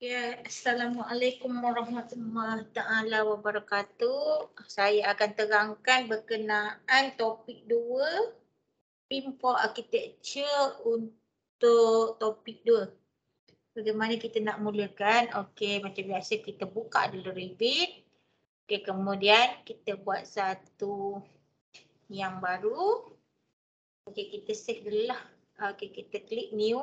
Ya, Assalamualaikum warahmatullahi taala wabarakatuh. Saya akan terangkan berkenaan topik 2, Pin4 Architecture untuk topik 2. Bagaimana kita nak mulakan? Okey, macam biasa kita buka dulu Revit. Okey, kemudian kita buat satu yang baru. Okey, kita save dulu lah. Okey, kita klik new.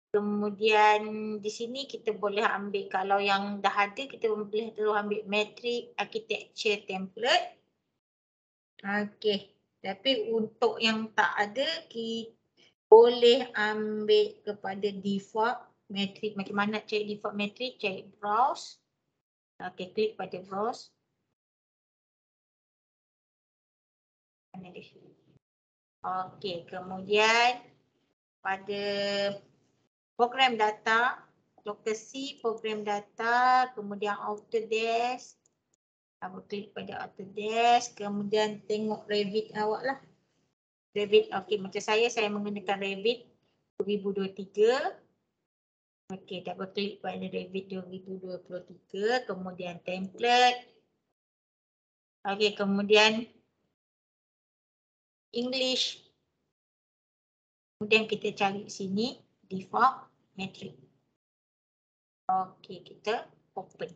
Kemudian di sini kita boleh ambil, kalau yang dah ada kita boleh terus ambil matrix architecture template. Okey, tapi untuk yang tak ada kita boleh ambil kepada default matrix. Macam mana nak cari default matrix? Cari browse. Okey, klik pada browse. Mana dia? Okey, kemudian pada program data, lokasi program data, kemudian Autodesk. Klik pada Autodesk, kemudian tengok Revit awak lah. Revit, okey, macam saya menggunakan Revit 2023. Okey, double klik pada Revit 2023, kemudian template. Okey, kemudian English. Kemudian kita cari sini default matrix. Okey, kita open.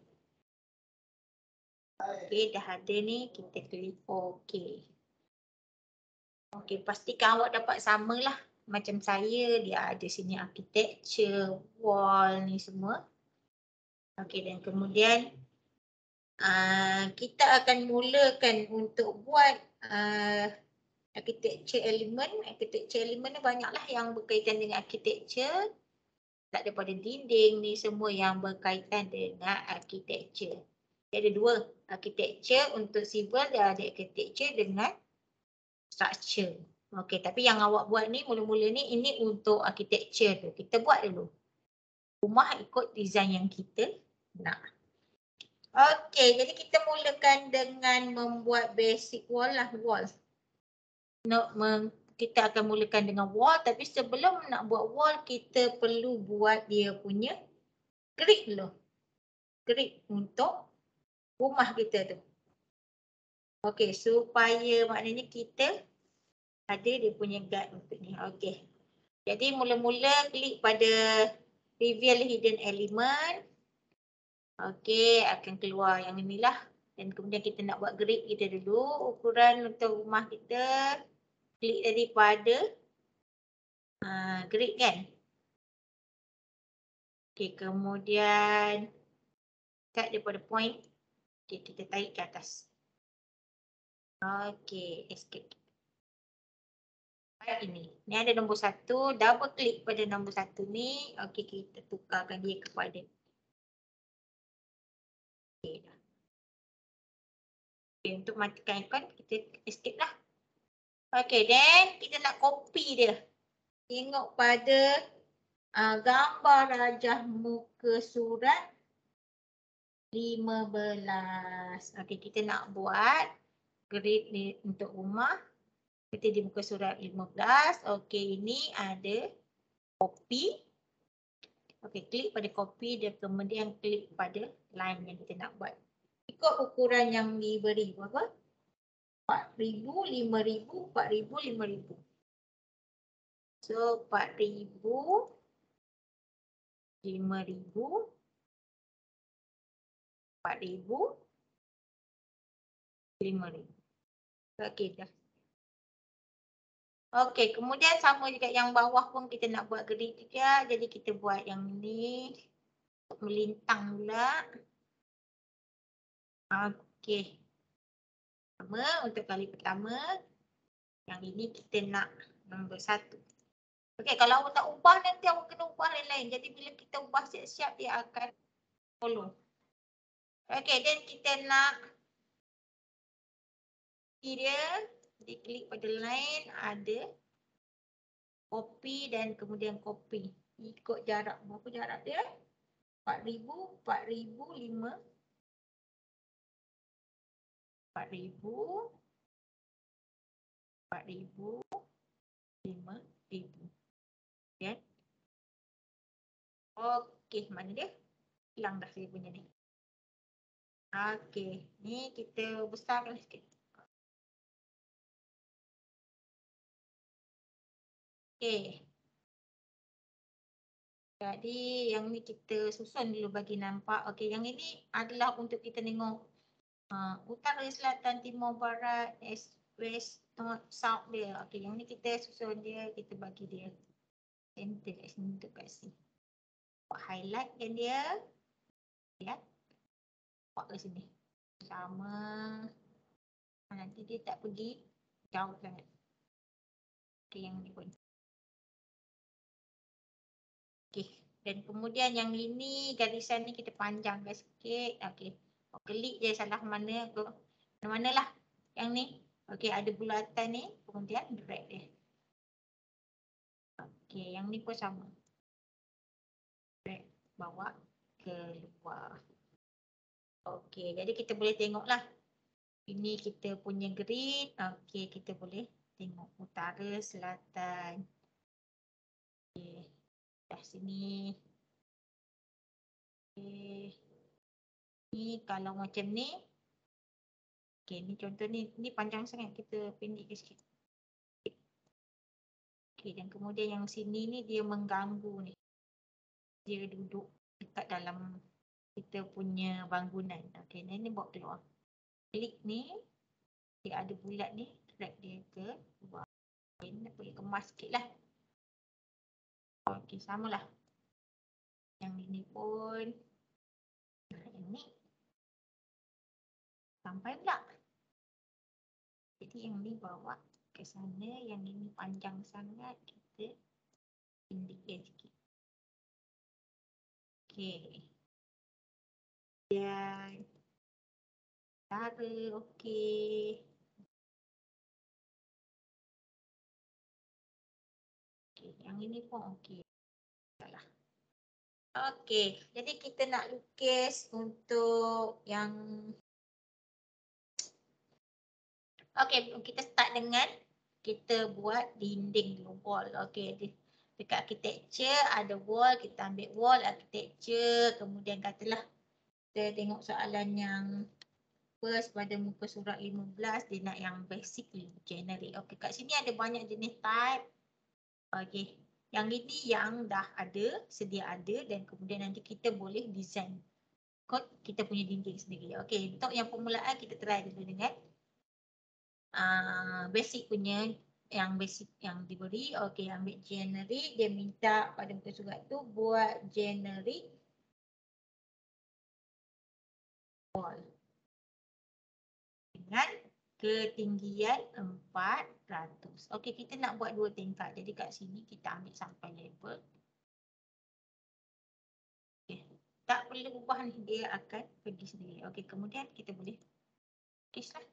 Okey, dah ada ni, kita klik okey. Okey, pastikan awak dapat samalah. Macam saya, dia ada sini architecture, wall ni semua. Okey, dan kemudian kita akan mulakan untuk buat architecture element. Architecture element ni banyaklah yang berkaitan dengan architecture. Tak daripada dinding ni semua yang berkaitan dengan architecture. Dia ada dua, architecture untuk civil dan ada architecture dengan structure. Okey, tapi yang awak buat ni mula-mula ni ini untuk architecture tu. Kita buat dulu. Rumah ikut design yang kita nak. Okey, jadi kita mulakan dengan membuat basic wall lah, wall. Kita akan mulakan dengan wall, tapi sebelum nak buat wall kita perlu buat dia punya grid dulu. Grid untuk rumah kita tu. Okey, supaya maknanya kita ada dia punya guide untuk ni. Okey. Jadi mula-mula klik pada reveal hidden element. Okey, akan keluar yang inilah. Dan kemudian kita nak buat grid kita dulu. Ukuran untuk rumah kita. Klik daripada grid kan. Okey, kemudian cut daripada point. Okey, kita tarik ke atas. Okey, escape. Ini ada nombor 1, double klik pada nombor 1 ni. Okey, kita tukarkan dia kepada okey dah. Okay, untuk matikan ikon kita escape lah. Okey, then kita nak copy dia. Tengok pada gambar rajah muka surat 15. Okey, kita nak buat grid ni untuk rumah. Kita di muka surat 15. Okey, ini ada copy. Okey, klik pada copy dan kemudian klik pada line yang kita nak buat. Ikut ukuran yang diberi, berapa? 4,000, 5,000, 4,000, 5,000. So, 4,000, 5,000, 4,000, 5,000. Okey, dah. Okey, kemudian sama juga yang bawah pun kita nak buat grid juga. Jadi kita buat yang ni melintang pula. Okey. Sama untuk kali pertama. Yang ini kita nak nombor 1. Okey, kalau awak tak ubah nanti awak kena ubah lain-lain. Jadi bila kita ubah siap-siap dia akan follow. Okey, dan kita nak dia diklik pada line, ada copy dan kemudian copy. Ikut jarak. Berapa jarak dia? 4,000, 4,000, 5. 4,000, 4,000, 5,000. Ya. Okey, mana dia? Hilang dah saya punya ni. Okey, ni kita besarkan sikit. Okey. Jadi yang ni kita susun dulu bagi nampak. Okey, yang ini adalah untuk kita tengok utara, selatan, timur, barat, east, west, north, south dia. Okey, yang ni kita susun dia, kita bagi dia center kat sini untuk kat sini. Buat highlight kan dia. Ya. Buat ke sini. Sama. Nanti dia tak pergi jauh sangat. Okey, yang ni pun. Okey, dan kemudian yang ini garisan ni kita panjangkan sikit. Okey. Klik je salah mana ke mana lah yang ni. Okey, ada bulatan ni, kemudian drag dia. Okey, yang ni pun sama. Drag bawa keluar. Okey, jadi kita boleh tengoklah. Ini kita punya grid. Okey, kita boleh tengok utara, selatan. Okey, dah sini. Okey. Ni kalau macam ni. Okey, ni contoh ni panjang sangat, kita pendekkan sikit. Okey, dan kemudian yang sini ni dia mengganggu ni. Dia duduk dekat dalam kita punya bangunan. Okey, ni bawa keluar. Klik ni, dia ada bulat ni, drag dia ke luar. Okay, nak boleh kemas sikit lah. Okey, samalah. Yang ini pun. Yang ni. Sampai pula. Jadi yang ni bawa ke sana, yang ini panjang sangat, kita pendekkan sikit. Okey. Dan cara okey. Okey, yang ini pun okey. Salah. Okey, jadi kita nak lukis untuk yang okey, kita start dengan kita buat dinding dulu, wall. Okey, dekat architecture ada wall, kita ambil wall architecture, kemudian katalah kita tengok soalan yang first pada muka surat 15, dia nak yang basic generic. Okey, kat sini ada banyak jenis type. Okey, yang ini yang dah ada, sedia ada, dan kemudian nanti kita boleh design kod kita punya dinding sendiri. Okey, untuk yang permulaan kita try dulu dengan basic punya, yang basic yang diberi. Okey, ambil generic, dia minta pada muka surat tu buat generic wall dengan ketinggian 400. Okey, kita nak buat 2 tingkat. Jadi kat sini kita ambil sampai level. Okey, tak perlu ubah ni, dia akan pergi sendiri. Okey, kemudian kita boleh lukis lah.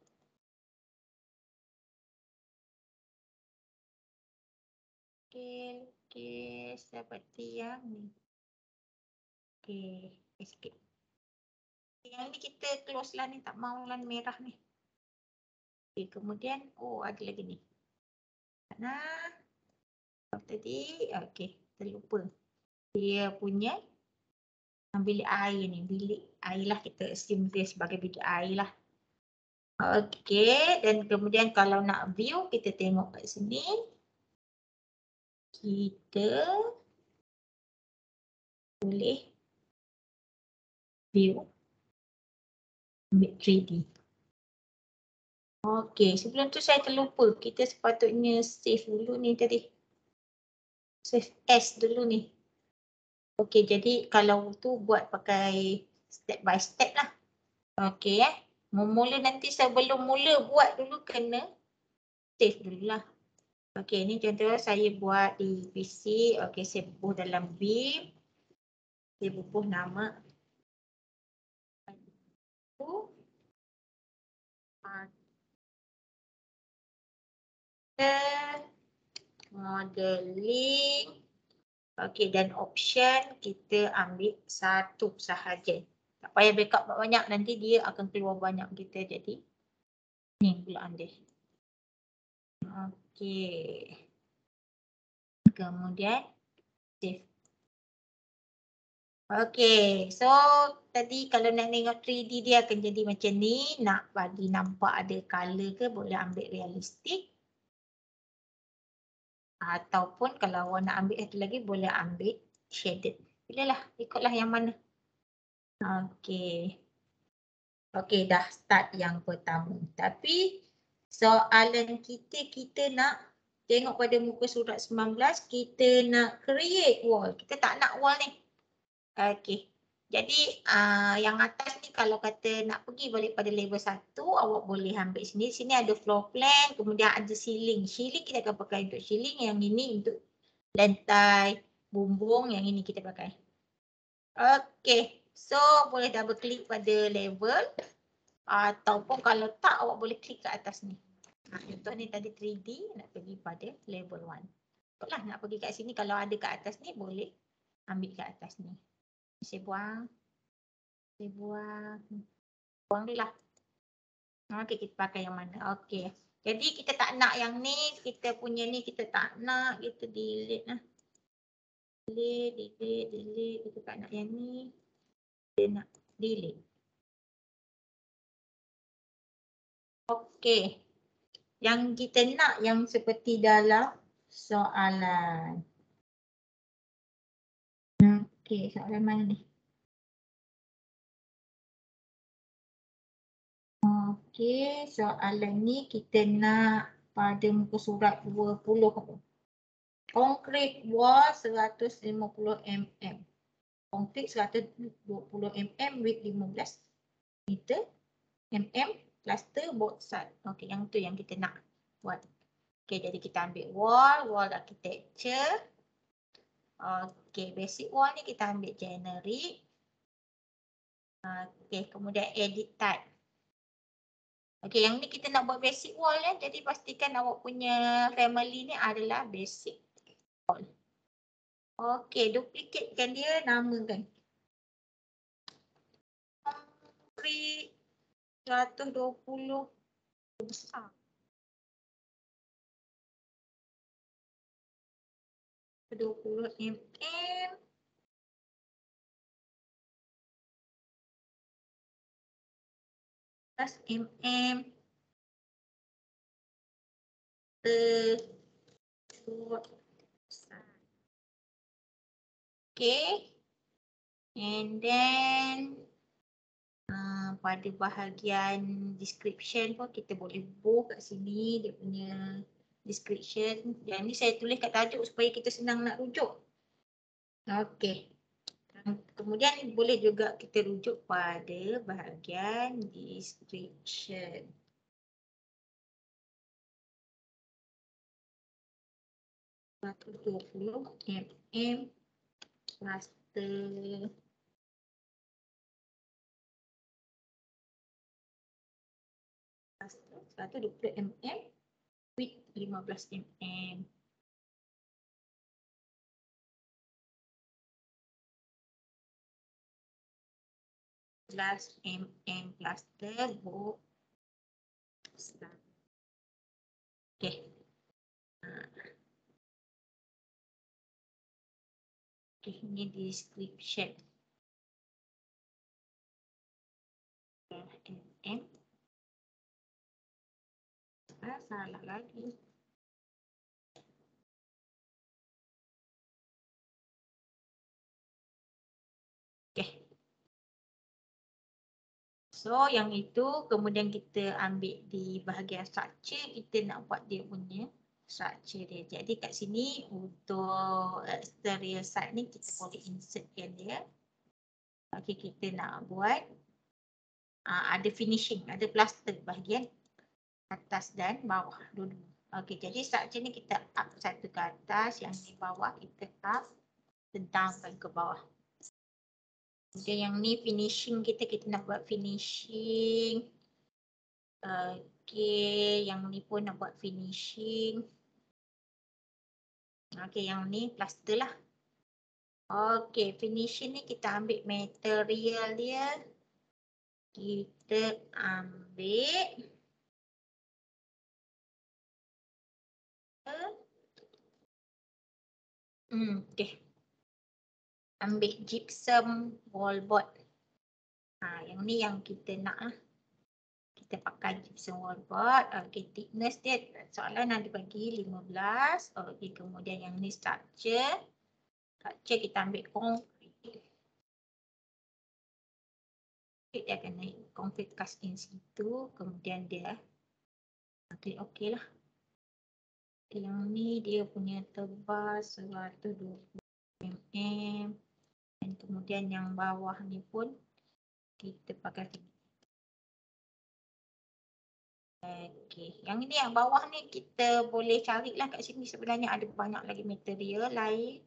Okey, lukis seperti yang ni. Okey, sikit. Yang ni kita close lah ni, tak mau lah merah ni. Okey, kemudian ada lagi ni. Nah, tadi okey, terlupa. Dia punya bilik air ni, bilik air lah, kita assume dia sebagai bilik air lah. Okey, dan kemudian kalau nak view, kita tengok kat sini. Kita boleh view ambil 3D. Okey, sebelum tu saya terlupa. Kita sepatutnya save dulu ni tadi. Save as dulu ni. Okey, jadi kalau tu buat pakai step by step lah. Okey Mula nanti sebelum mula buat dulu kena save dululah. Okey, ni contoh saya buat di PC. Okey, saya bubuh dalam Vim. Saya bubuh nama. Modeling. Okey, dan option kita ambil satu sahaja. Tak payah backup banyak, nanti dia akan keluar banyak kita, jadi ni pula dia. Okey. Kemudian save. Okey, so tadi kalau nak tengok 3D dia akan jadi macam ni. Nak bagi nampak ada colour ke boleh ambil realistik. Ataupun kalau awak nak ambil satu lagi boleh ambil shaded. Pilihlah, ikutlah yang mana. Okey. Okey, dah start yang pertama. Tapi soalan kita nak tengok pada muka surat 19, kita nak create wall. Kita tak nak wall ni. Okey. Jadi yang atas ni kalau kata nak pergi balik pada level 1, awak boleh ambil sini. Sini ada floor plan, kemudian ada ceiling. Ceiling kita akan pakai untuk ceiling, yang ini untuk lantai, bumbung, yang ini kita pakai. Okey. So boleh double klik pada level. Ataupun kalau tak, awak boleh klik ke atas ni. Contoh ni tadi 3D, nak pergi pada level 1. Ikutlah nak pergi kat sini, kalau ada kat atas ni boleh ambil kat atas ni. Saya buang. Buang dulu lah. Okey, kita pakai yang mana. Okey. Jadi kita tak nak yang ni, kita punya ni kita tak nak, kita delete lah. Delete. Kita tak nak yang ni. Kita nak delete. Okey. Yang kita nak yang seperti dalam soalan. Okey, soalan mana ni? Okey, soalan ni kita nak pada muka surat 20. Konkrit wall 150 mm. Konkrit 120 mm width 15 meter. Mm plaster both side. Okey, yang tu yang kita nak buat. Okey, jadi kita ambil wall architecture. Okey, basic wall ni kita ambil generic. Okey, kemudian edit type. Okey, yang ni kita nak buat basic wall ya. Jadi pastikan awak punya family ni adalah basic wall. Okey, duplicatekan dia, namakan. Konkrit 120 besar. 20 mm. Plus mm. Okay. And then pada bahagian description pun kita boleh bold kat sini dia punya description. Yang ni saya tulis kat tajuk supaya kita senang nak rujuk. Okey. Kemudian boleh juga kita rujuk pada bahagian description. Satu 20 mm plaster. Plaster 120 mm width 15 mm. Plus plaster book. Okay. Okay, ini description. Salah lagi. Okay. So yang itu kemudian kita ambil di bahagian structure, kita nak buat dia punya structure dia. Jadi kat sini untuk exterior side ni kita boleh insertkan dia. Okay, kita nak buat ada finishing, ada plaster bahagian atas dan bawah dulu. Okay, jadi structure ni kita up satu ke atas, yang di bawah kita up tentangkan ke bawah. Kemudian yang ni finishing kita nak buat finishing. Okay, yang ni pun nak buat finishing. Okay, yang ni plaster lah. Okay, finishing ni kita ambil material dia. Kita ambil okay. ambil gypsum wallboard. Yang ni yang kita nak lah. Kita pakai gypsum wallboard. Okay, thickness dia soalan ada bagi 15. Okay, kemudian yang ni structure. Structure kita ambil concrete. Dia akan naik concrete cast in situ. Kemudian dia okey lah. Yang ni dia punya tebal 120 mm. Dan kemudian yang bawah ni pun kita pakai. Okey, yang ni yang bawah ni kita boleh carilah kat sini, sebenarnya ada banyak lagi material lain.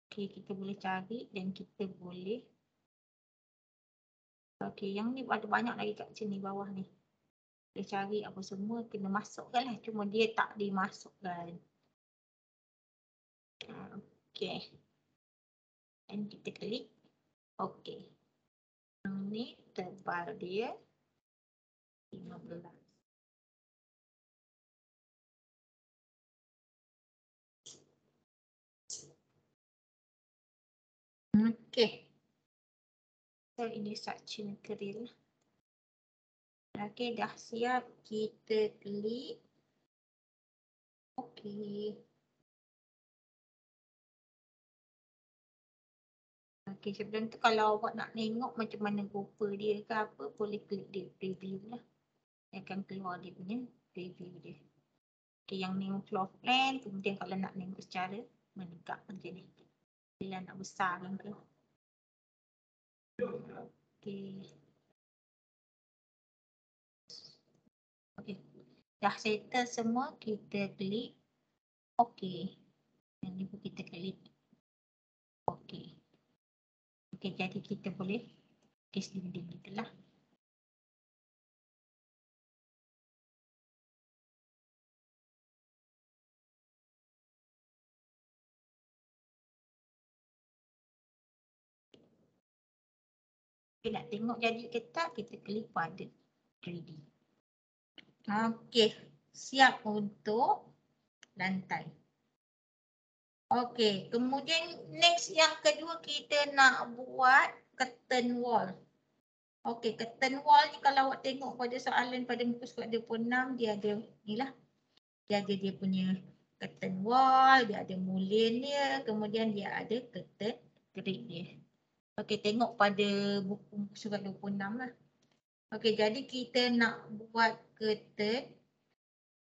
Okey, kita boleh cari dan kita boleh. Okey, yang ni ada banyak lagi kat sini bawah ni. Boleh cari apa semua, kena masukkan lah, cuma dia tak dimasukkan. Okey. Dan kita klik. Okey. Yang ni tebal dia 15. Okey. So ini structure material. Okey, dah siap, kita klik. Okey. Okey, sebelum tu kalau awak nak tengok macam mana rupa dia ke apa, boleh klik dia preview lah. Dia akan keluar dia punya preview dia. Okey, yang ni floor plan, kemudian kalau nak tengok secara menegak macam ni. Bila nak besarkan ke. Okey. Okey. Dah settle semua, kita klik. Okey. Yang ni pun kita klik. Okey. Okey, jadi kita boleh kes dinding kita lah. Okay, nak tengok jadi ke tak, kita klik pada 3D. Okey, siap untuk lantai. Okey, kemudian next yang kedua kita nak buat curtain wall. Okey, curtain wall ni kalau awak tengok pada soalan pada muka surat 26, dia ada ni lah. Dia ada dia punya curtain wall, dia ada mullion dia, kemudian dia ada curtain grid dia. Okey, tengok pada buku surat 26 lah. Okey, jadi kita nak buat curtain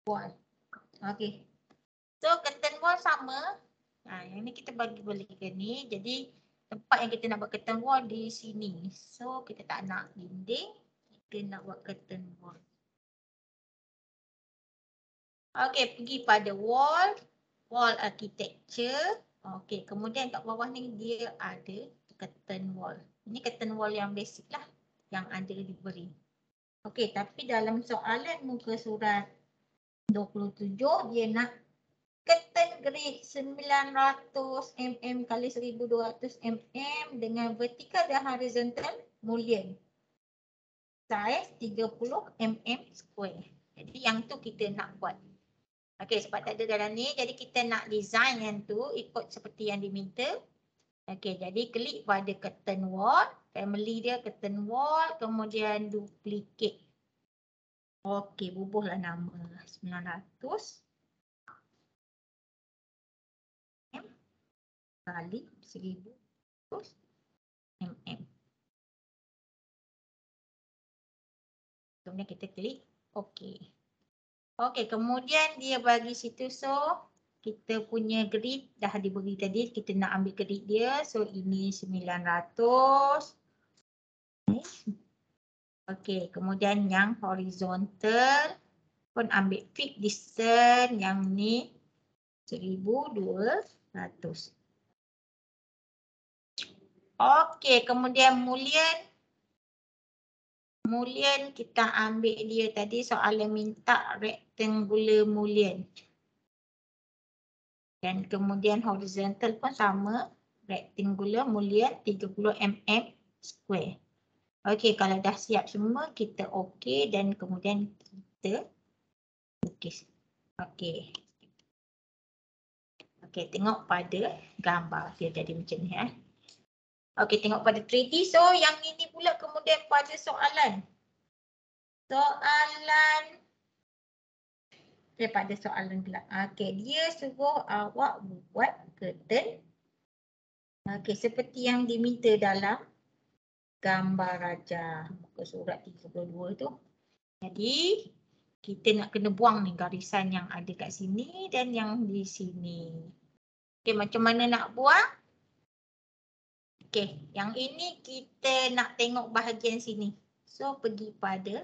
wall. Okey. So, curtain wall sama. Yang ni kita bagi balik ke ni. Jadi, tempat yang kita nak buat curtain wall di sini. So, kita tak nak dinding. Kita nak buat curtain wall. Okey, pergi pada wall. Wall architecture. Okey, kemudian kat bawah ni dia ada curtain wall. Ini curtain wall yang basic lah. Yang ada diberi. Okey, tapi dalam soalan muka surat 27, dia nak curtain grid 900 mm kali 1200 mm dengan vertikal dan horizontal mullion. Saiz 30 mm square. Jadi yang tu kita nak buat. Okey, sebab tak ada dalam ni, jadi kita nak design yang tu ikut seperti yang diminta. Okey, jadi klik pada curtain wall. Family dia curtain wall, kemudian duplicate. Okey, bubuhlah nama 900 mm kali 1200 mm. Kemudian kita klik okey. Okey, kemudian dia bagi situ, so kita punya grid dah diberi tadi, kita nak ambil grid dia. So ini 900. Okey, kemudian yang horizontal pun ambil fixed distance, yang ni 1200. Okey, kemudian mullion kita ambil dia tadi, soalan minta rectangular mullion. Dan kemudian horizontal pun sama, rectangular mullion 30 mm square. Okey, kalau dah siap semua, kita okey dan kemudian kita lukis. Okey. Okey, tengok pada gambar dia jadi macam ni . Okey, tengok pada 3D. So, yang ini pula kemudian pada soalan. Pada soalan pula. Okey, dia suruh awak buat curtain. Okey, seperti yang diminta dalam gambar rajah muka surat 32 tu. Jadi, kita nak kena buang ni garisan yang ada kat sini dan yang di sini. Okey, macam mana nak buang? Okey, yang ini kita nak tengok bahagian sini. So, pergi pada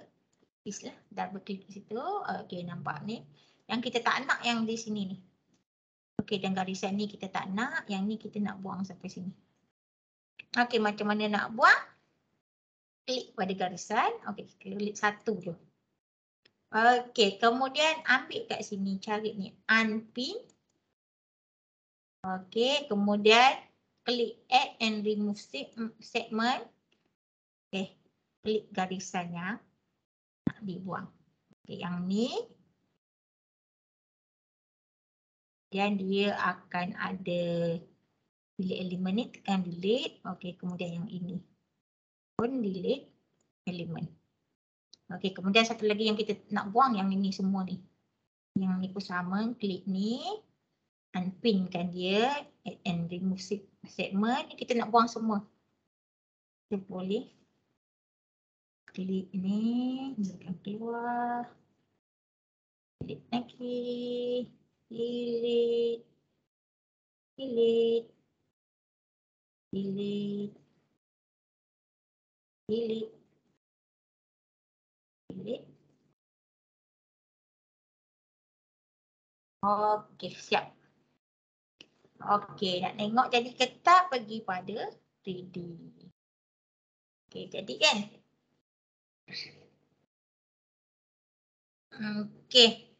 lah, double click di situ. Okey, nampak ni. Yang kita tak nak yang di sini ni. Okey, dan garisan ni kita tak nak. Yang ni kita nak buang sampai sini. Okey, macam mana nak buang? Klik pada garisan. Okey, klik satu je. Okey, kemudian ambil kat sini, cari ni unpin. Okey, kemudian klik add and remove segment. Okey, klik garisan yang nak dibuang. Okey, yang ni. Dan dia akan ada delete elemen ni, tekan delete. Okey, kemudian yang ini pun delete elemen. Okey, kemudian satu lagi yang kita nak buang yang ini semua ni. Yang ni pun sama, klik ni. Unpinkan dia, add and remove segment. Ni kita nak buang semua. Kita boleh klik ni, akan keluar. Klik lagi. Delete. Delete. Delete. Delete. Delete. Okey, siap. Okey, nak tengok jadi ke tak, pergi pada 3D. Okey, jadi kan? Okey.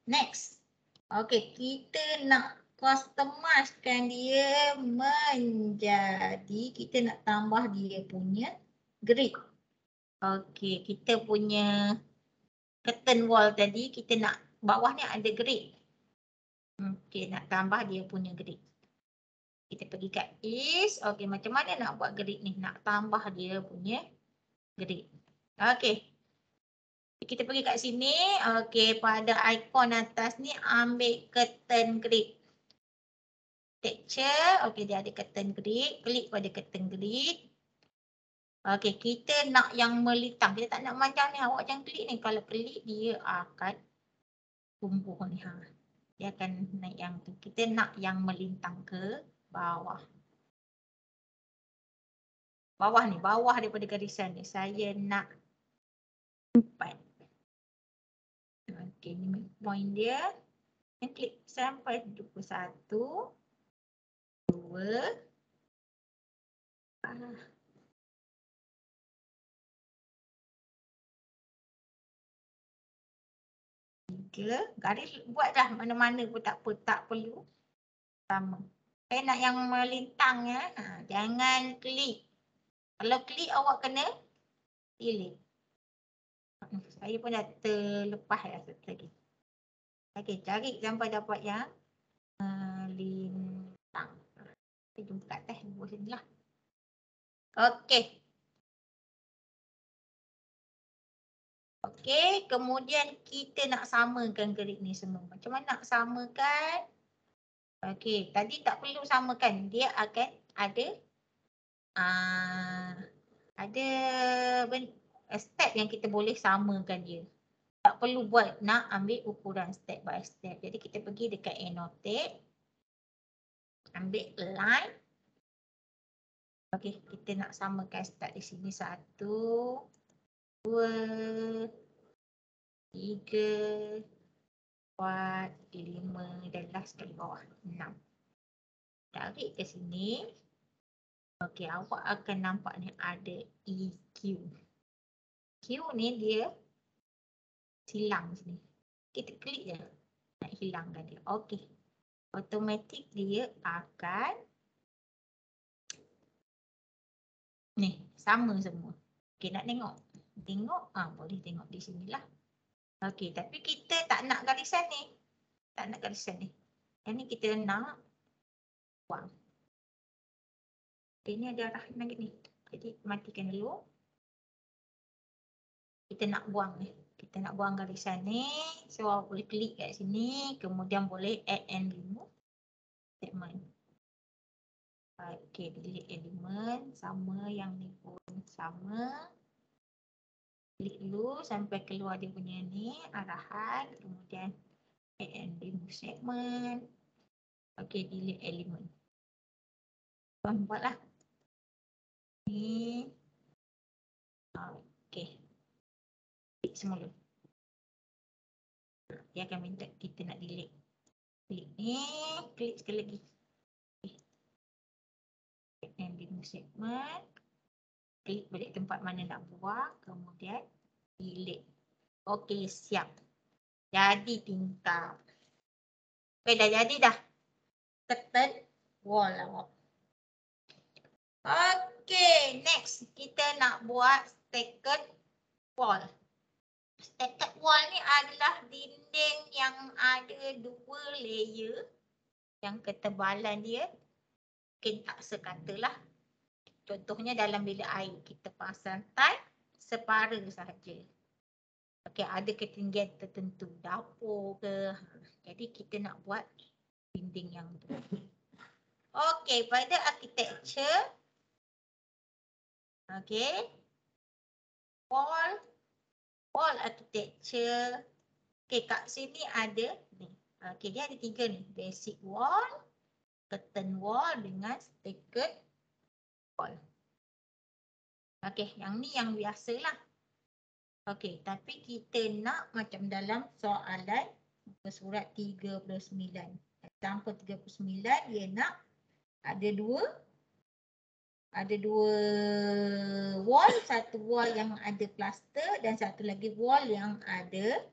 Next. Okey, kita nak customizekan dia menjadi, kita nak tambah dia punya grid. Okey, kita punya curtain wall tadi, kita nak bawah ni ada grid. Okey, nak tambah dia punya grid. Kita pergi kat is. Okey, macam mana nak buat grid ni? Nak tambah dia punya grid. Okey. Kita pergi kat sini. Okey, pada ikon atas ni ambil curtain grid. Texture. Okey, dia ada curtain grid. Klik pada curtain grid. Okey, kita nak yang melintang. Kita tak nak macam ni. Awak jangan klik ni. Kalau klik dia akan tumbuh ni. Dia akan naik yang tu. Kita nak yang melintang ke bawah. Bawah ni, bawah daripada garisan ni. Saya nak 4. Okey, ni point dia. Dan klik sampai 21. 2. 3. Garis buat dah mana-mana pun tak apa, tak perlu sama. Saya nak yang melintang ya. Jangan klik. Kalau klik awak kena delete. Saya pun dah terlepas dah satu lagi. Okey, cari sampai dapat yang melintang. Kita jumpa kat atas buat sini lah. Okey. Okey, kemudian kita nak samakan grid ni semua. Macam mana nak samakan? Okey, tadi tak perlu samakan. Dia akan ada step yang kita boleh samakan dia. Tak perlu buat, nak ambil ukuran step by step. Jadi kita pergi dekat annotate. Ambil line. Okey, kita nak samakan start di sini. 1, 2, 3, 4, 5 dan last kali bawah 6. Tarik ke sini. Okey, awak akan nampak ni ada EQ. Q ni dia silang sini. Kita klik je nak hilangkan dia. Okey. Automatik dia akan ni sama semua. Okey, nak tengok. Tengok, boleh tengok di sinilah. Okey, tapi kita tak nak garisan ni. Tak nak garisan ni. Yang ni kita nak buang. Ini ada arahan lagi ni. Jadi matikan dulu. Kita nak buang ni. Kita nak buang garisan ni. So boleh klik kat sini. Kemudian boleh add and remove segment. Okay, delete element. Sama yang ni pun sama. Klik dulu sampai keluar dia punya ni. Arahan. Kemudian add and remove segment. Okay, delete element. Buatlah. Ni. Okay. Klik semula. Dia akan minta kita nak delete. Klik ni. Klik sekali lagi. And remove segment. Klik balik tempat mana nak buang. Kemudian delete. Okay, siap. Jadi tingkap. Okay, dah jadi dah. Curtain wall awak. Okay, next kita nak buat staggered wall. Staggered wall ni adalah dinding yang ada 2 layer yang ketebalan dia mungkin tak sekata lah. Contohnya dalam bilik air kita pasang tile separa sahaja. Okay, ada ketinggian tertentu dapur ke. Jadi kita nak buat dinding yang tu. Okay, pada architecture. Okay. Wall architecture. Okay, kat sini ada ni. Okay, dia ada 3 ni. Basic wall, curtain wall dengan staggered wall. Okay, yang ni yang biasalah. Okay, tapi kita nak macam dalam soalan surat 39. Example 39 dia nak ada dua wall, satu wall yang ada plaster dan satu lagi wall yang ada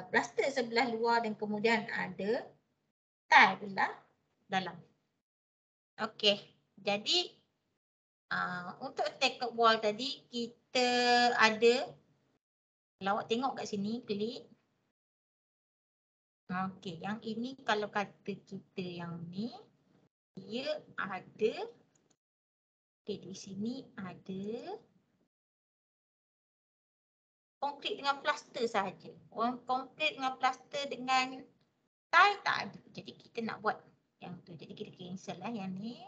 plaster sebelah luar dan kemudian ada tile belah dalam. Okey, jadi untuk staggered wall tadi kita ada, kalau awak tengok kat sini, klik. Okey, yang ini kalau kata kita yang ni, dia ada, okey di sini ada konkrit dengan plaster sahaja. Konkrit dengan plaster dengan tile tak ada. Jadi kita nak buat yang tu. Jadi kita cancel lah yang ni.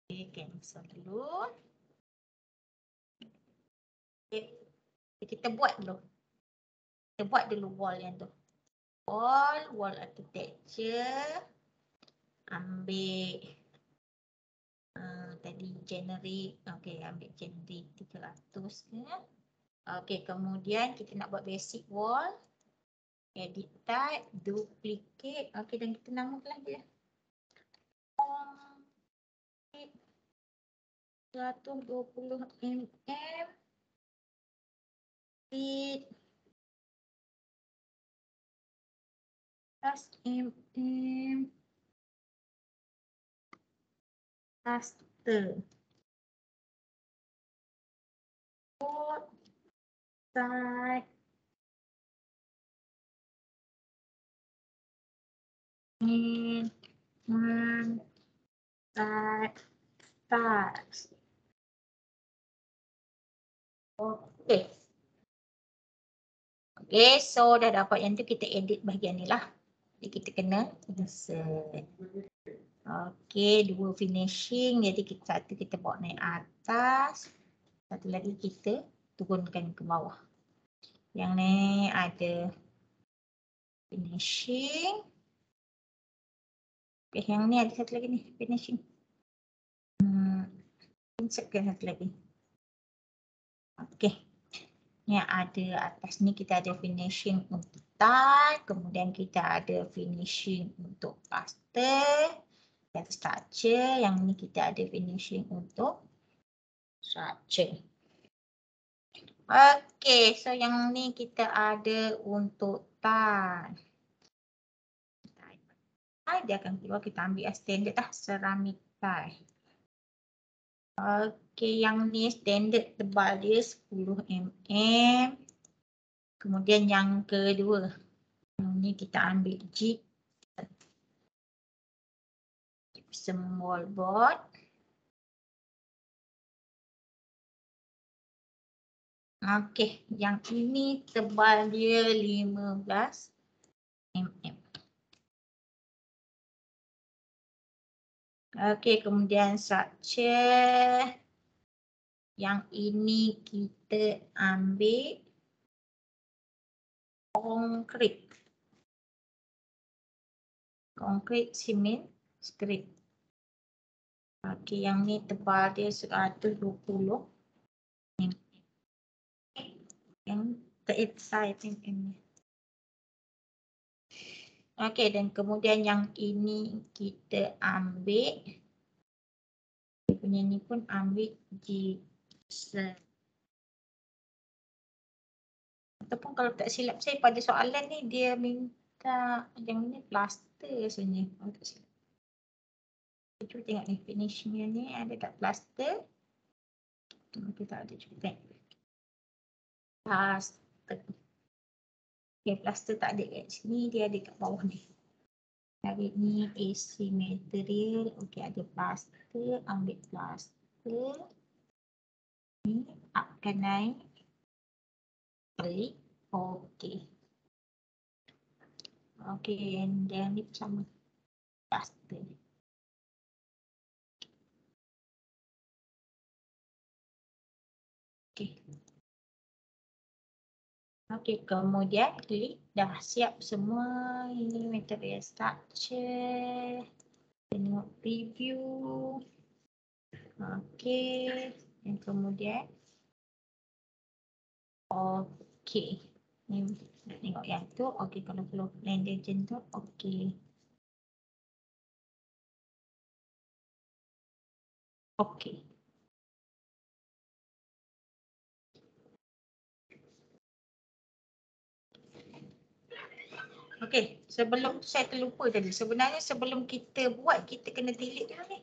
Okay, cancel dulu. Okay. Kita buat dulu. Kita buat dulu wall yang tu. Wall architecture. Ambil tadi generate. Okay, ambil generate 300 ke. Okay, kemudian kita nak buat basic wall. Edit type, duplicate. Okay, dan kita namakan dia. 120 mm. Feet. mm. Plaster. Both side. And one side. Okay. Okay, so dah dapat yang tu, kita edit bahagian ni lah. Jadi kita kena insert. Okay, 2 finishing. Jadi satu kita bawa naik atas. Satu lagi kita turunkan ke bawah. Yang ni ada finishing. Okay, yang ni ada satu lagi ni, finishing. Insertkan satu lagi. Okay. Yang ada atas ni kita ada finishing untuk tile. Kemudian kita ada finishing untuk plaster dan structure. Yang ni kita ada finishing untuk structure. Okay, so yang ni kita ada untuk tile. Dia akan keluar, kita ambil standard lah, ceramic tile. Okay, yang ni standard tebal dia 10 mm. Kemudian yang kedua, yang ni kita ambil gypsum. small board. Okey, yang ini tebal dia 15 mm. Okey, kemudian structure. Yang ini kita ambil konkrit. Konkrit, simen, skrit. Okey, yang ni tebal dia 120 mm. Yang terside mm. Okey, dan kemudian yang ini kita ambil, dia punya ni pun ambil gypsum. Ataupun kalau tak silap saya pada soalan ni dia minta yang ni plaster rasanya. Kalau tak silap. Cuba tengok ni finishnya ni ada tak plaster? Mungkin tak ada, cuba tengok. Plaster. Okay, plaster tak ada kat sini, dia ada kat bawah ni. Hari ni AC material, okey ada plaster, ambil plaster. Ni upkan naik. Klik, okey. Okey, and then ni sama plaster. Okey. Okey, kemudian klik, dah siap semua. Ini material structure. Tengok preview. Okey, dan kemudian okey. Ni nak tengok yang tu. Okey, kalau flow plan dia macam tu, okey. Okey. Okey, sebelum saya terlupa tadi. Sebenarnya sebelum kita buat, kita kena delete dulu ni.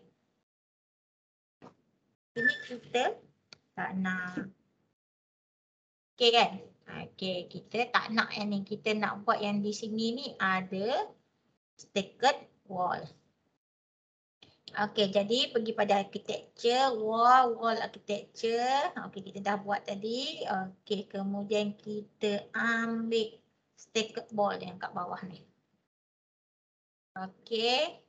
Ini kita tak nak. Okey kan? Okey, kita tak nak yang ni. Kita nak buat yang di sini ni ada staked wall. Okey, jadi pergi pada architecture, wall architecture. Okey, kita dah buat tadi. Okey, kemudian kita ambil staked wall yang kat bawah ni. Okey.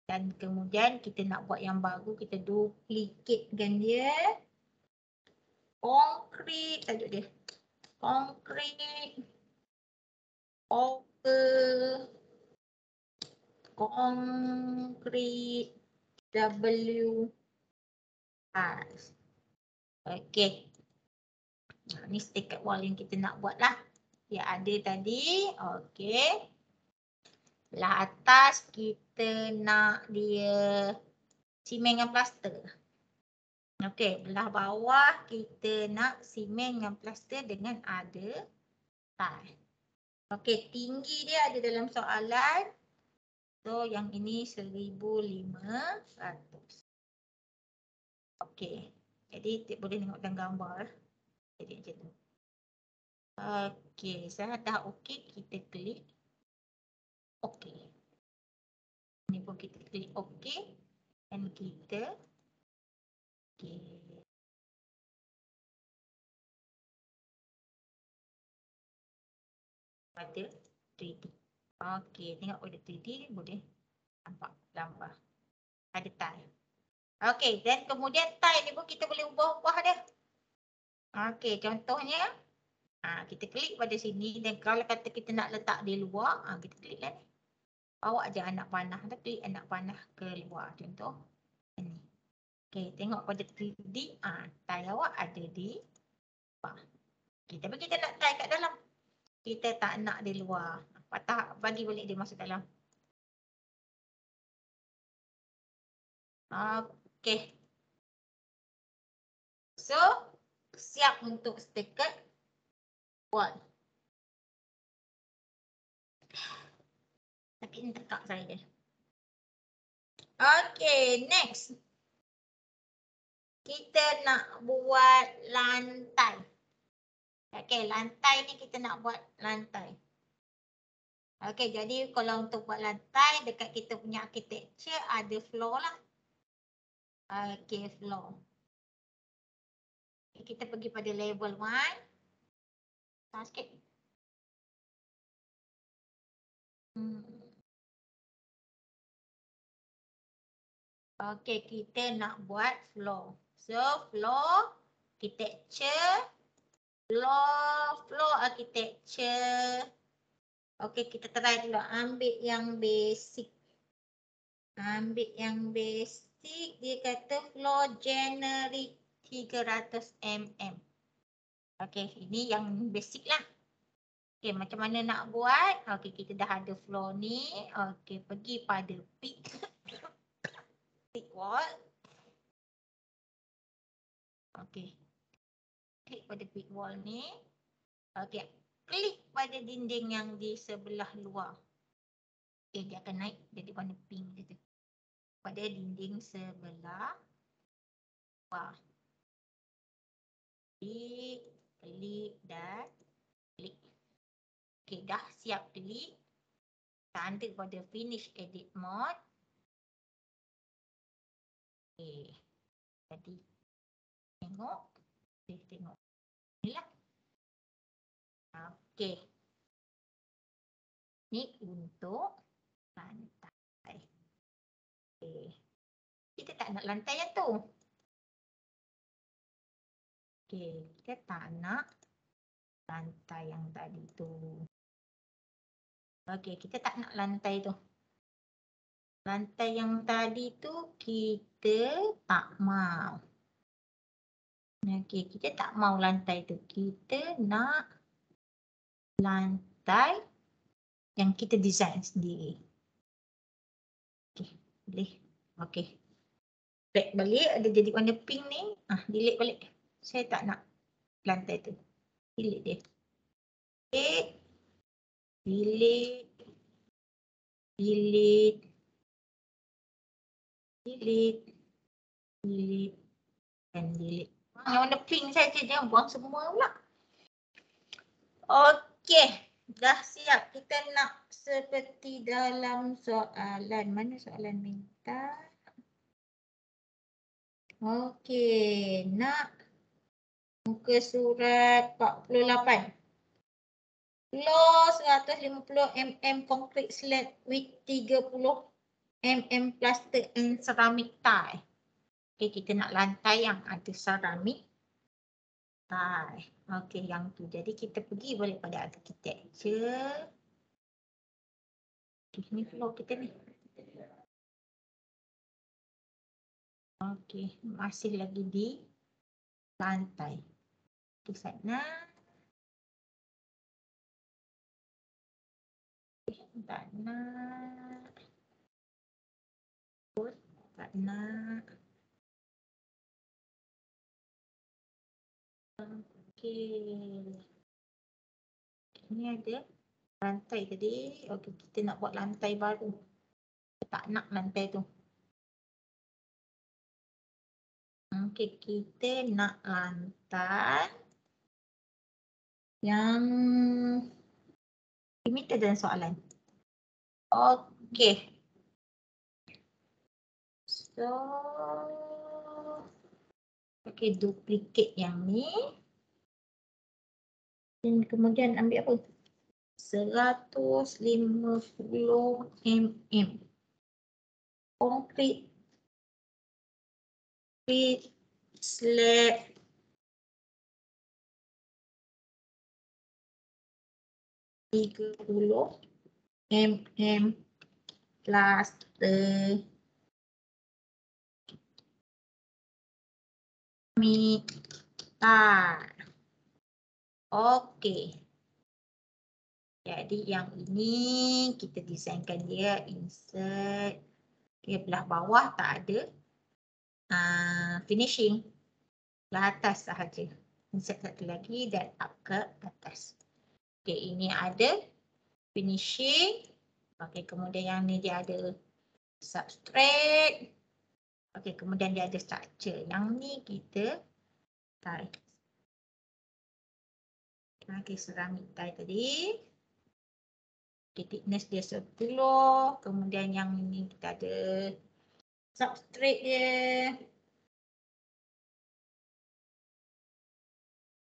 Dan kemudian kita nak buat yang baru, kita duplikatekan dia. Konkrit, tajuk dia. Konkrit. Over. Konkrit. W. Okey. Ni staked wall yang kita nak buat lah. Yang ada tadi. Okey. Belah atas kita nak dia simen dengan plaster. Okey, belah bawah kita nak simen dengan plaster dengan ada tile. Okey, tinggi dia ada dalam soalan. So yang ini 1500. Okey. Jadi boleh tengok dalam gambar. Jadi macam tu. Okey, saya dah okey, kita klik. Okey. Ni pun kita klik okey. Dan kita okey. Pada 3D. Okey, tengok pada 3D boleh nampak gambar. Ada tile. Okey, dan kemudian tile ni pun kita boleh ubah-ubah dia. Okey, contohnya kita klik pada sini dan kalau kata kita nak letak di luar, kita klik lah ni. Bawa je anak panah, klik anak panah ke luar. Contoh ni. Okey, tengok pada 3D, tile awak ada di luar. Okay, tapi kita nak tile kat dalam. Kita tak nak di luar. Patah, bagi balik dia masuk dalam. Okey. So, siap untuk staked wall. Tapi ni tekak saya. Okey, next. Kita nak buat lantai. Okey, lantai ni kita nak buat lantai. Okey, jadi kalau untuk buat lantai dekat kita punya architecture ada floor lah. Okey, floor. Kita pergi pada level 1. Sikit. Okey, kita nak buat floor. So, floor architecture, floor architecture. Okey, kita try dulu ambil yang basic. Ambil yang basic, dia kata floor generic 300 mm. Okey, ini yang basic lah. Okey, macam mana nak buat? Okey, kita dah ada floor ni. Okey, pergi pada peak wall. Okey. Klik pada peak wall ni. Okey, klik pada dinding yang di sebelah luar. Okey, dia akan naik jadi warna pink gitu. Pada dinding sebelah luar. Klik dan klik. Okey, dah siap klik. Tanda pada finish edit mode. Okey. Jadi tengok. Tengok. Inilah. Okey. Ni untuk lantai. Okey. Kita tak nak lantai yang tu. Okey, kita tak nak lantai yang tadi tu. Okey, kita tak nak lantai tu. Lantai yang tadi tu kita tak mau. Okey, kita tak mau lantai tu. Kita nak lantai yang kita design sendiri. Okey, boleh. Okey. Back balik, ada jadi warna pink ni. Delete balik. Saya tak nak lantai tu. Delete dia. Delete. Delete. Delete. Delete. Delete. Dan delete. Yang warna pink saja, jangan buang semua pula. Okey, dah siap. Kita nak seperti dalam soalan. Mana soalan minta? Okey, nak muka surat 48. Floor 150 mm concrete slab with 30 mm plaster and ceramic tile. Okey, kita nak lantai yang ada ceramic tile. Okey, yang tu. Jadi kita pergi balik pada architecture. Ini floor kita ni. Okey, masih lagi di lantai. Di sana. Tak nak. Tak nak. Okey. Ini ada lantai tadi. Okey, kita nak buat lantai baru. Tak nak lantai tu. Okey, kita nak lantai yang diminta dalam soalan. Okey. So, okey, duplicate yang ni. Dan kemudian ambil apa? 150 mm. Concrete slab. mm plaster tile. Okey. Jadi yang ini kita desainkan dia, insert. Okay, belah bawah tak ada finishing. Belah atas sahaja. Insert satu lagi dan up ke atas. Okey, ini ada finishing. Okey, kemudian yang ni dia ada substrate. Okey, kemudian dia ada structure. Yang ni kita tile. Okey, ceramic tile tadi. Okay, thickness dia 10. Kemudian yang ini kita ada substrate dia.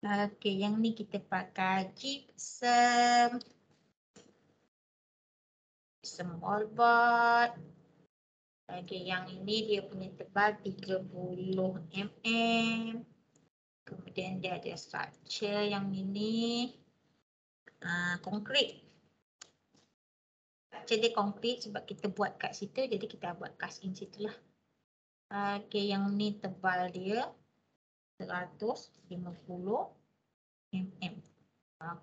Okay, yang ni kita pakai gypsum. Gypsum wallboard. Okay, yang ini dia punya tebal 30 mm. Kemudian dia ada structure yang ini konkrit. Structure dia konkrit sebab kita buat kat situ, jadi kita buat cast in situ lah. Okay, yang ni tebal dia 150 mm.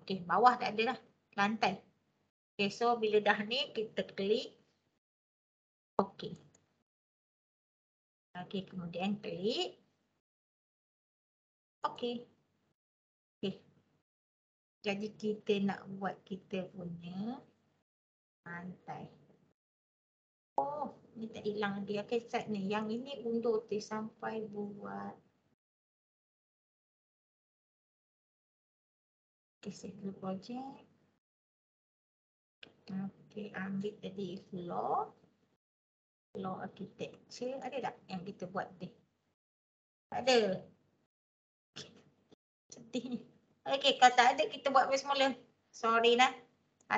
Okay, bawah tak ada lah, lantai. Okay, so bila dah ni kita klik. Okay. Okay, kemudian klik. Okay. Okay. Jadi kita nak buat kita punya lantai. Oh, ni tak hilang dia. Okay, start ni. Yang ini undur tu sampai buat. Okay, save the project. Okay, ambil tadi floor. Floor architecture. Ada tak yang kita buat ni? Tak ada. Sedih. Okay, kalau tak ada kita buat semula. Sorry lah.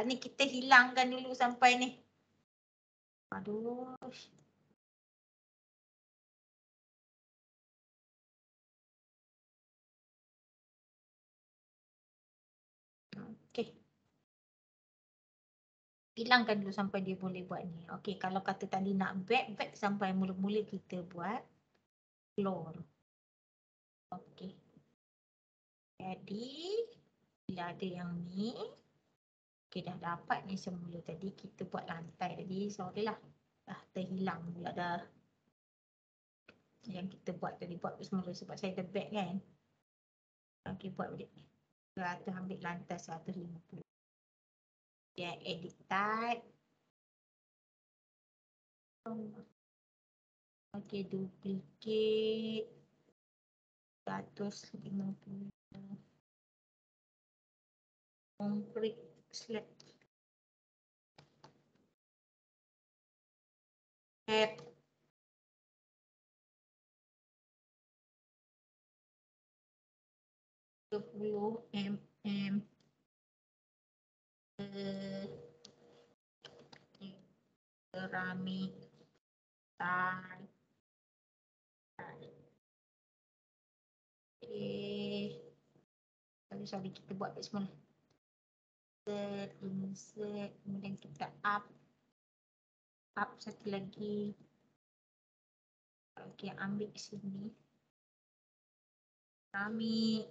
Ni kita hilangkan dulu sampai ni. Aduh. Okay. Hilangkan dulu sampai dia boleh buat ni. Okay, kalau kata tadi nak back sampai mula-mula kita buat floor. Okay. Jadi, bila ada yang ni, okay, dah dapat ni semula tadi, kita buat lantai tadi. Sorry lah, dah terhilang pula dah. Yang kita buat tadi, buat semula sebab saya ada back kan. Okay, buat balik. 100 ambil lantai 150. Dia edit type. Okay, duplicate 150. Concrete slab. Add 30 mm. Keramik tile. Okay. Sorry, kita buat semua. Insert, kemudian kita up satu lagi. Okay, ambil sini. Keramik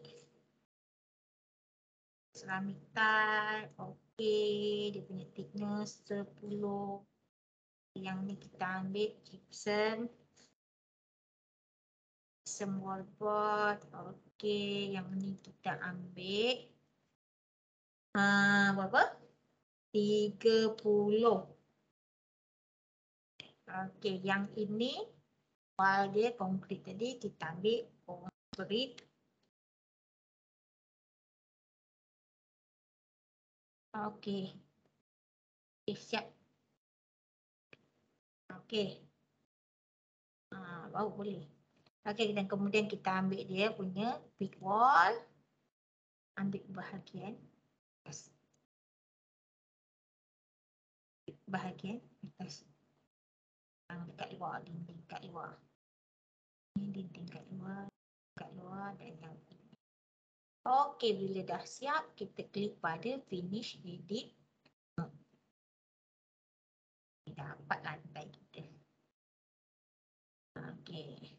tile. Okay, dia punya thickness 10. Yang ni kita ambil gypsum wallboard. Okay, yang ni kita ambil berapa? 30. Okay, yang ini wall dia konkrit tadi, kita ambil konkrit. Okay. Okay, siap. Okay. Baru boleh. Okay, dan kemudian kita ambil dia punya big wall. Ambil bahagian. Yes. Bahagian atas. Dekat luar, dinding kat luar. Ini dinding kat luar. Kat luar dan yang ini. Okay, bila dah siap, kita klik pada finish edit. Dapat lantai kita. Okay.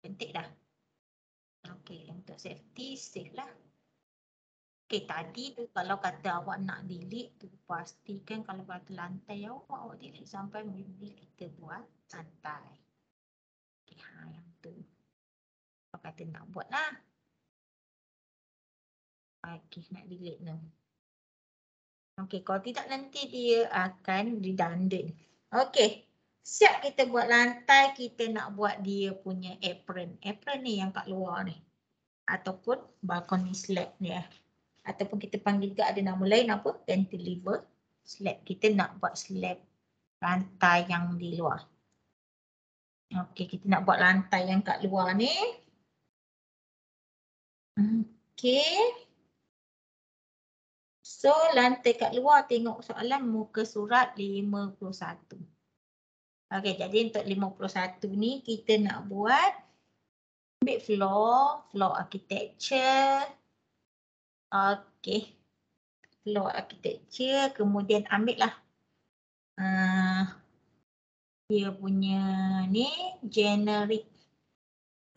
Cantik dah. Okay, untuk safety, save lah. Okay, tadi tu kalau kata awak nak delete tu, pastikan kalau kata lantai awak delete sampai bila kita buat lantai. Okay, yang tu. Kalau kata nak buat lah. Okay, nak delete tu. Okay, kalau tidak nanti dia akan redundant. Okay, siap kita buat lantai, kita nak buat dia punya apron. Apron ni yang kat luar ni. Ataupun balcony slab ni. Ataupun kita panggil juga ada nama lain apa? Cantilever. Slab. Kita nak buat slab lantai yang di luar. Okey, kita nak buat lantai yang kat luar ni. Okey. So, lantai kat luar tengok soalan muka surat 51. Okey, jadi untuk 51 ni kita nak buat ambil floor architecture. Okey. Floor architecture, kemudian ambil lah dia punya ni generic.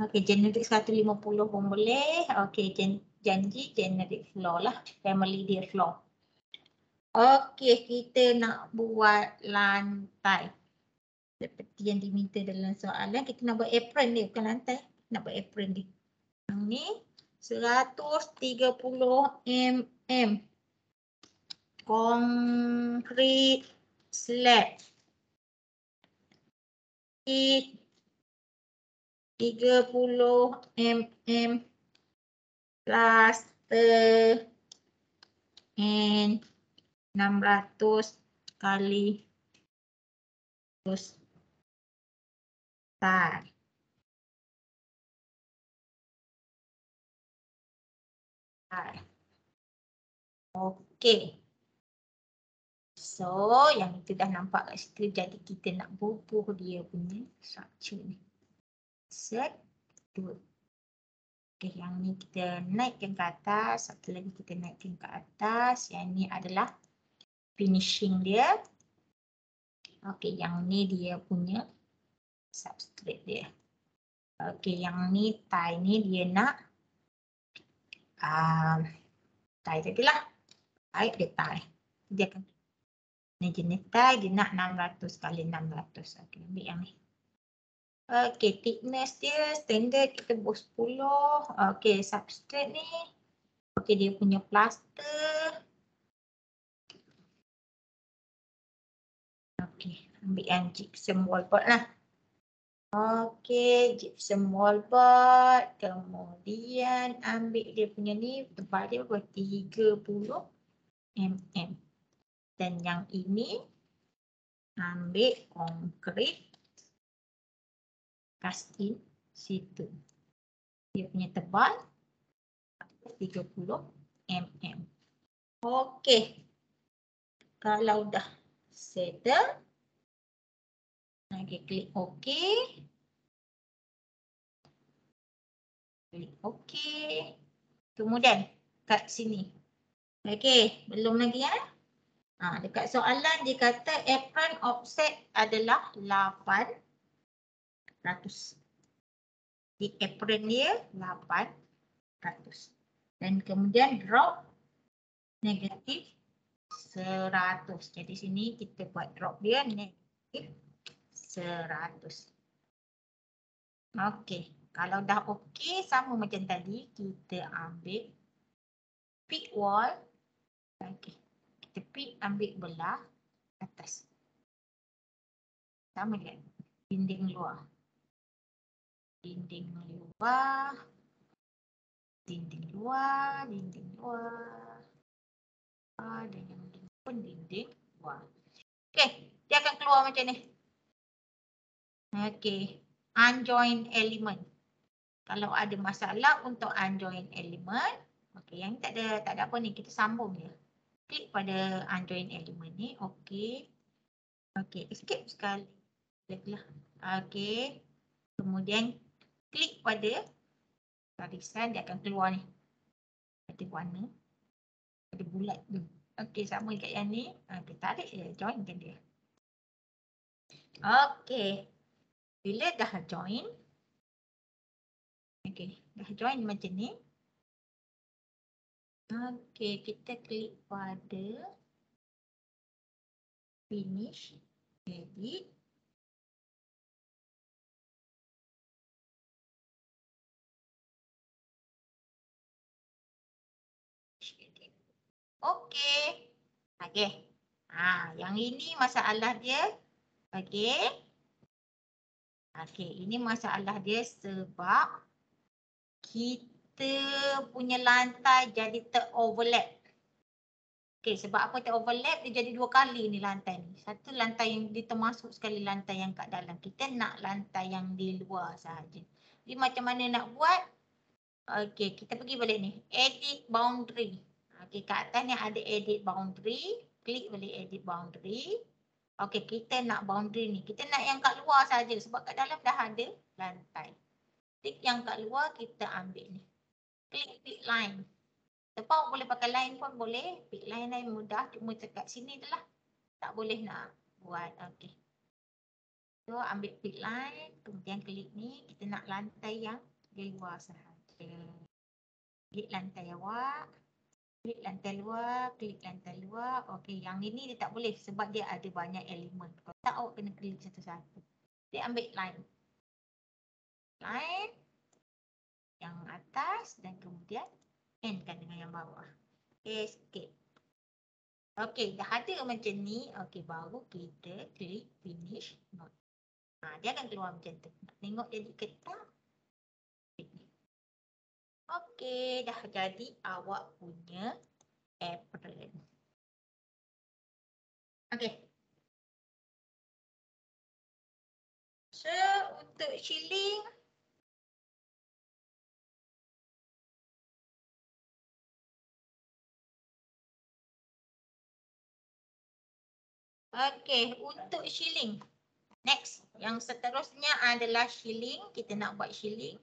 Okey, generic 150 pun boleh. Okey, janji generic floor lah. Family dia floor. Okey, kita nak buat lantai. Seperti yang diminta dalam soalan, kita nak buat apron dia, bukan lantai. Nak buat apron dia. Yang ni 130 mm. Concrete slab. 30 mm plaster and 600 kali terus start. Okey. So, yang itu dah nampak kat situ, jadi kita nak bubuh dia punya structure ni. Set 2. Okey, yang ni kita naikkan ke atas, satu lagi kita naikkan ke atas. Yang ni adalah finishing dia. Okey, yang ni dia punya substrate dia. Okey, yang ni tie ni dia nak tie tadi lah. Dia tie. Dia akan ni jenis tie, dia nak 600 kali 600. Okey, ambil yang ni. Okey, thickness dia standard kita buat 10. Okey, substrate ni. Okey, dia punya plaster. Okey, ambil yang gypsum wallboard lah. Okey, gypsum wallboard. Kemudian ambil dia punya ni, tebal dia berapa? 30 mm. Dan yang ini ambil konkrit. Kasih situ. Dia punya tebal 30 mm. Okey. Kalau dah settle, okey, klik OK. Klik OK. Kemudian kat sini. Okey, belum lagi ya. Dekat soalan dia kata apron offset adalah 800. Di apron dia 800. Dan kemudian drop negatif 100. Jadi sini kita buat drop dia negatif 100. Okey, kalau dah okey sama macam tadi, kita ambil pick wall. Okey, kita pick ambil belah atas. Sama dia, dinding luar. Dinding luar. Dinding luar, dinding luar. Dan yang ini pun dinding luar. Okey, dia akan keluar macam ni. Okey, unjoin element. Kalau ada masalah untuk unjoin element, okey, yang tak ada apa ni, kita sambung je. Klik pada unjoin element ni, okey. Okey, escape sekali. Baiklah. Okey. Kemudian klik pada barisan, dia akan keluar ni. Ada warna. Ada bulat tu. Okey, sama dekat yang ni. Kita tarik je, joinkan dia. Okey. Bila dah join. Okey, dah join macam ni. Okey, kita klik pada finish, edit. Okey. Okey. Yang ini masalah dia. Okey. Okey, ini masalah dia sebab kita punya lantai jadi teroverlap. Okey, sebab apa dia overlap, dia jadi 2 kali ni lantai ni. Satu lantai yang dia termasuk sekali lantai yang kat dalam. Kita nak lantai yang di luar sahaja. Jadi macam mana nak buat? Okey, kita pergi balik ni. Edit boundary. Okey, kat atas ni ada edit boundary. Klik balik edit boundary. Okey, kita nak boundary ni. Kita nak yang kat luar saja sebab kat dalam dah ada lantai. Klik yang kat luar, kita ambil ni. Klik pick line. Sebab boleh pakai line pun boleh. Pick line lain mudah. Cuma dekat sini je lah. Tak boleh nak buat. Okey. So, ambil pick line. Kemudian klik ni. Kita nak lantai yang di luar sahaja. Klik lantai awak. Klik lantai luar. Klik lantai luar. Okey. Yang ini dia tak boleh. Sebab dia ada banyak elemen. Kalau tak, awak kena klik satu-satu. Dia ambil line. Line. Yang atas. Dan kemudian endkan dengan yang bawah. Escape. Okey, dah ada macam ni. Okey, baru kita klik finish node. Dia akan keluar macam tu. Nak tengok jadi ke tak? Okey, dah jadi awak punya apron. Okey. So, untuk shilling, okey, untuk shilling. Next, yang seterusnya adalah shilling. Kita nak buat shilling.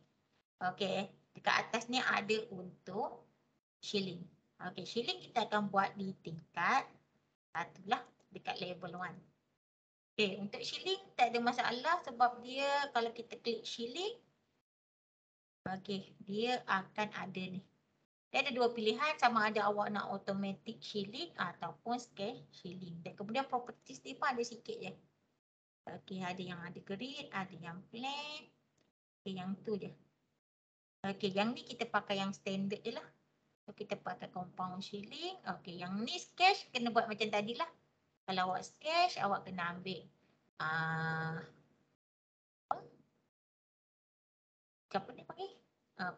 Okey, dekat atas ni ada untuk shilling. Okey, shilling kita akan buat di tingkat 1 lah, dekat level 1. Okey, untuk shilling tak ada masalah sebab dia kalau kita klik shilling, okey, dia akan ada ni. Dia ada 2 pilihan, sama ada awak nak automatic shilling ataupun scan shilling. Dan kemudian properties dia pun ada sikit je. Okey, ada yang ada grid, ada yang plain. Okey, yang tu je. Okey, yang ni kita pakai yang standard je lah. So, kita pakai compound shilling. Okey, yang ni sketch kena buat macam tadi lah. Kalau awak sketch, awak kena ambil apa ni panggil?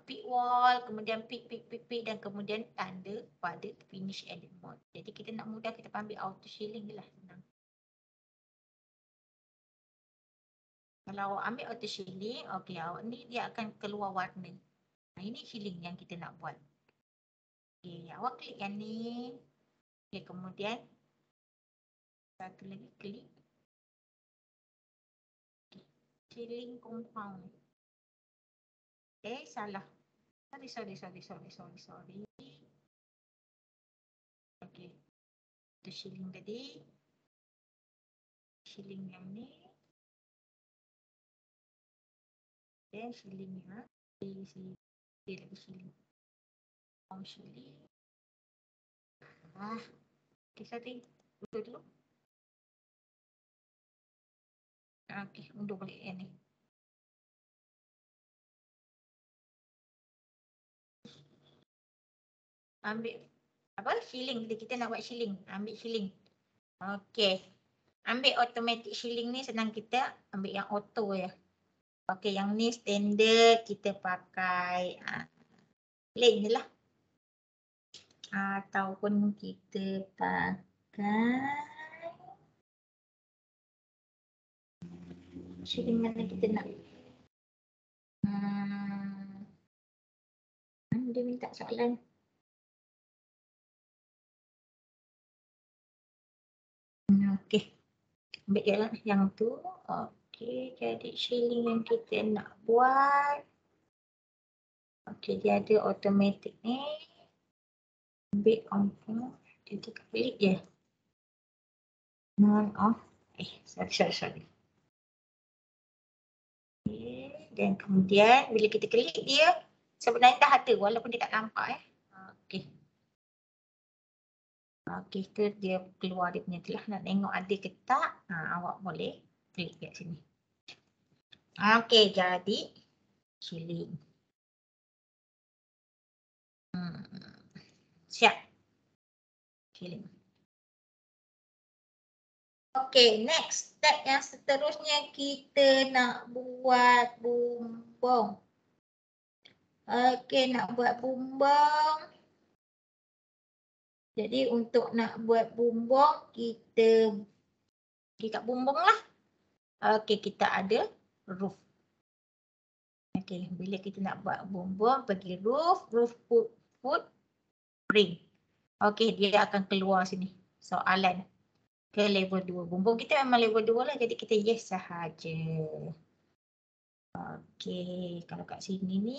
Pick wall, kemudian pick dan kemudian tanda pada finish edit mode. Jadi kita nak mudah, kita ambil auto shilling je lah. Senang. Kalau awak ambil auto shilling, okey, awak ni dia akan keluar warna. Ini shilling yang kita nak buat. Okey, awak klik yang ni. Okey, kemudian satu lagi klik. Okay. Shilling compound. Salah. Sorry. Okey. Itu shilling tadi. Shilling yang ni. Dan shilling yang dia lagi shilling. Shilling. Okey, sorry. Undur dulu. Okey, undur balik yang ni. Ambil apa? Shilling. Kita nak buat shilling. Ambil shilling. Okey. Ambil automatic shilling ni senang, kita ambil yang auto je. Okey, yang ni standard kita pakai plain je lah. Ataupun kita pakai shilling mana kita nak. Dia minta soalan. Okey. Ambil je lah yang tu. Okey, jadi shilling yang kita nak buat. Okey, dia ada automatic ni. Ambil compound. Kita klik je. None of. Sorry. Okay. Dan kemudian bila kita klik dia, sebenarnya dah ada walaupun dia tak nampak. Okey. Okey, tu dia keluar dia punya tu lah. Nak tengok ada ke tak, awak boleh klik kat sini. Okey, jadi shilling. Siap. Shilling. Okey, next step yang seterusnya kita nak buat bumbung. Okey, nak buat bumbung. Jadi untuk nak buat bumbung, kita pergi kat bumbung lah. Okey, kita ada roof. Okey, bila kita nak buat bumbung, pergi roof put ring. Okey, dia akan keluar sini. Soalan ke level 2. Bumbung kita memang level 2 lah, jadi kita yes sahaja. Okey, kalau kat sini ni,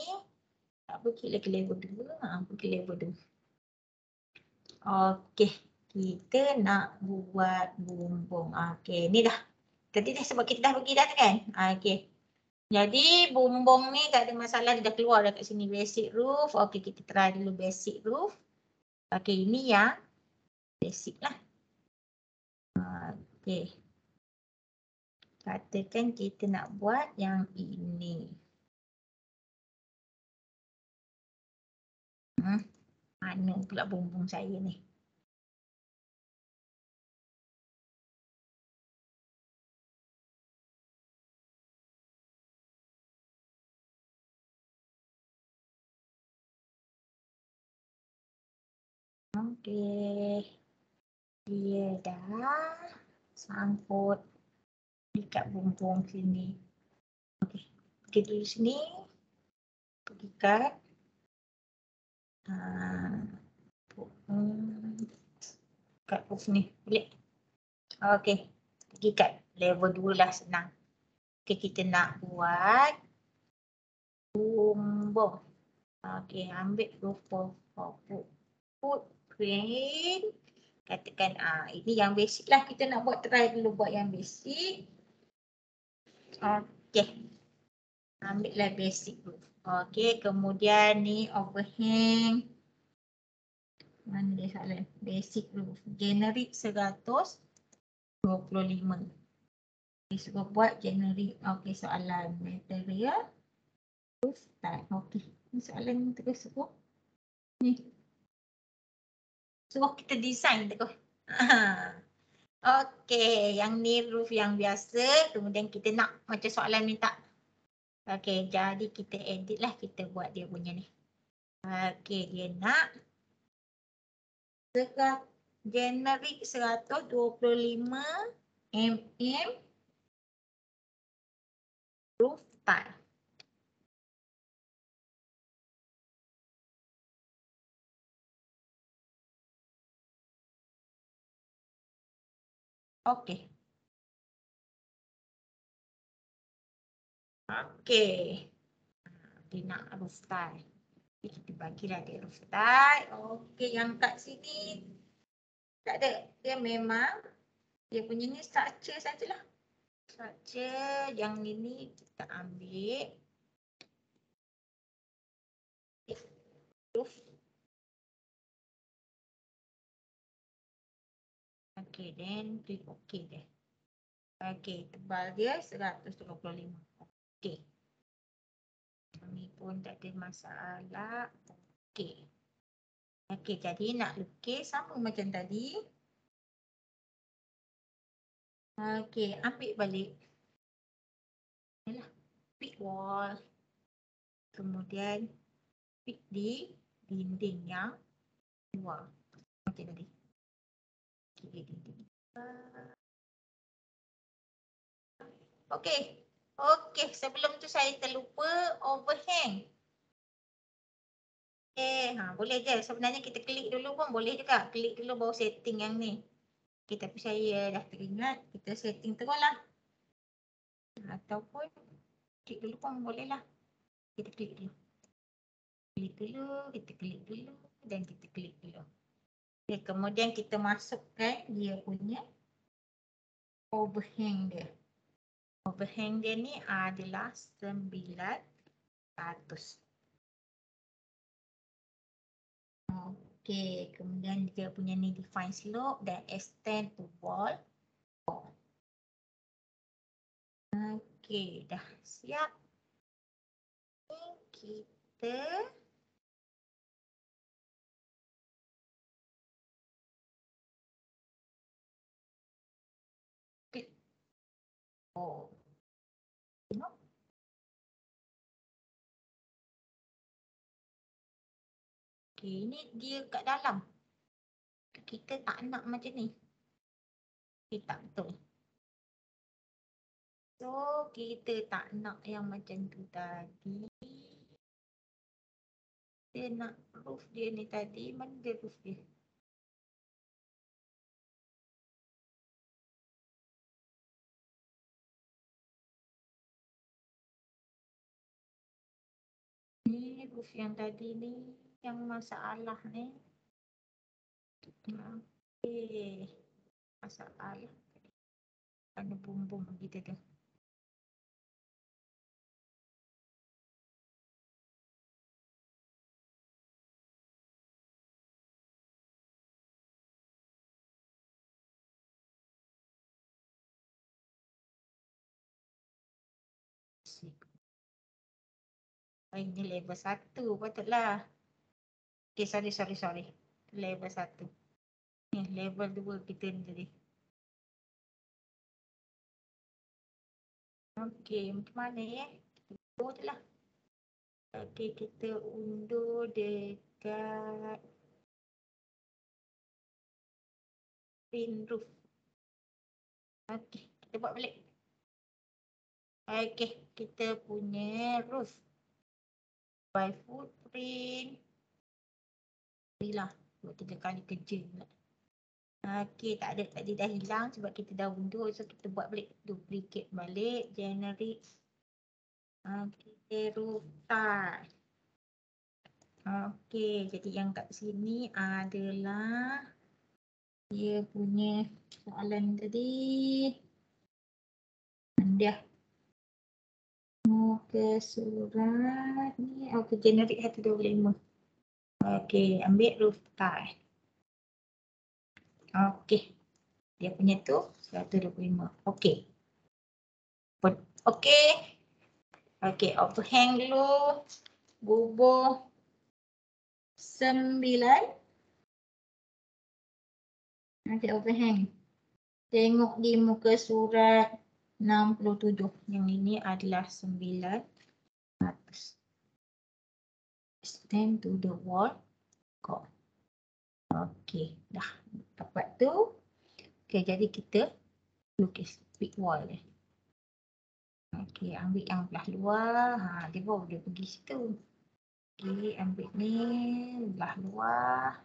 tak pergi lagi level 2. Pergi level 2. Okey, kita nak buat bumbung. Okey, ni dah. Tadi dah sebab kita dah pergi dah kan? Okey. Jadi bumbung ni tak ada masalah, dia dah keluar dah kat sini basic roof. Okey, kita try dulu basic roof. Okey, ini yang basic lah. Okey. Katakan kita nak buat yang ini. Mana pula bumbung saya ni? Okey. Dia dah sangkut dekat bumbung sini. Okey. Pergi dulu sini. Pergi kat kat roof ni. Boleh? Okey. Pergi kat level 2 lah, senang. Okey, kita nak buat bumbung. Okey, ambil roof footprint. Katakan ini yang basic lah, kita nak buat, try dulu buat yang basic. Okey. Ambillah basic roof. Okey, kemudian ni overhang. Mana dia soalan? Basic roof. Generate 125. Okay, suruh buat generate. Okey, soalan material. Roof type. Okey. Ni soalan terus suruh. Ni. Suruh kita design terus. Okey, yang ni roof yang biasa. Kemudian kita nak macam soalan minta. Okey, jadi kita edit lah, kita buat dia punya ni. Okey, dia nak generate 125 mm roof tile. Okey. Okey. Dia nak roof tile. Kita bagilah dia roof tile. Okey, yang kat sini tak ada. Dia memang dia punya ni structure sajalah. Structure yang ni kita ambil. Roof. Okey, then klik okey deh. Okey, tebal dia 125. Okey. Ini pun tak ada masalah. Okey. Okey, jadi nak lukis sama macam tadi. Okey, ambil balik. Inilah, pick wall. Kemudian pick di dinding yang luar. Macam tadi. Okey, dinding. Okey. Okey, sebelum tu saya terlupa overhang. Boleh je. Sebenarnya kita klik dulu pun boleh juga. Klik dulu baru setting yang ni. Okay, tapi saya dah teringat kita setting terus lah. Ataupun klik dulu pun boleh lah. Kita klik dulu. Klik dulu, kita klik dulu dan kita klik dulu. Okay, kemudian kita masukkan dia punya overhang dia. Overhang dia ni adalah 900. Okey, kemudian dia punya ni define slope dan extend to wall. Okey, dah siap. Kita klik. Tengok. Okey, ini dia kat dalam. kita tak nak macam ni. Okay, tak betul. So, kita tak nak yang macam tu tadi. Dia nak roof dia ni tadi. Mana dia roof dia? Ni roof yang tadi ni. Yang masalah ni. Okay. Masalah. Ada bumbung kita tu. Ini level 1 patutlah. Okay, sorry. Level 1. Ni level 2 kita ni tadi. Okay, macam mana ya? Kita je lah. Okay, kita undur dekat pin roof. Okay, kita buat balik. Okay, kita punya roof. By footprint. Berilah 2-3 kali kerja pula. Okay, tak ada. Tadi dah hilang sebab kita dah undur. So, kita buat balik. Duplicate balik. Generate. Okay, roof tile. Okay, jadi yang kat sini adalah dia punya soalan tadi. Dia ke surat ni. Okay, generate 125. Okay, ambil roof tile. Okay. Dia punya tu 125. Okay. Okay. Okay, overhang dulu. Bubur 9. Nanti overhang. Tengok di muka surat 67. Yang ini adalah 9. Stand to the wall. Kok. Okey, dah dapat tu. Okey, jadi kita lukis big wall ni. Okey, ambil yang belah luar. Dia baru dia pergi situ. Okey, ambil ni belah luar.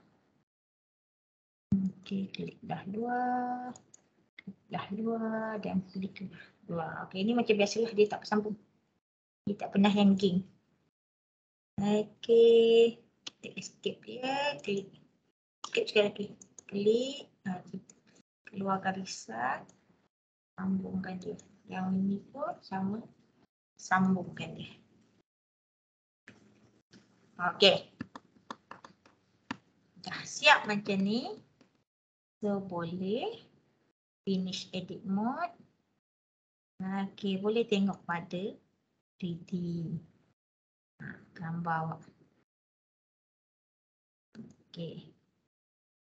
Okey, klik belah luar. Belah luar dan klik belah luar. Okey, ni macam biasalah dia tak bersambung. Dia tak pernah hanging. Okey, kita escape dia, klik. Escape sekali lagi. Klik, keluar garisan, sambungkan dia. Yang ini pun sama, sambungkan dia. Okey. Dah siap macam ni. So, boleh finish edit mode. Okey, boleh tengok pada 3D. Gambar awak. Okey.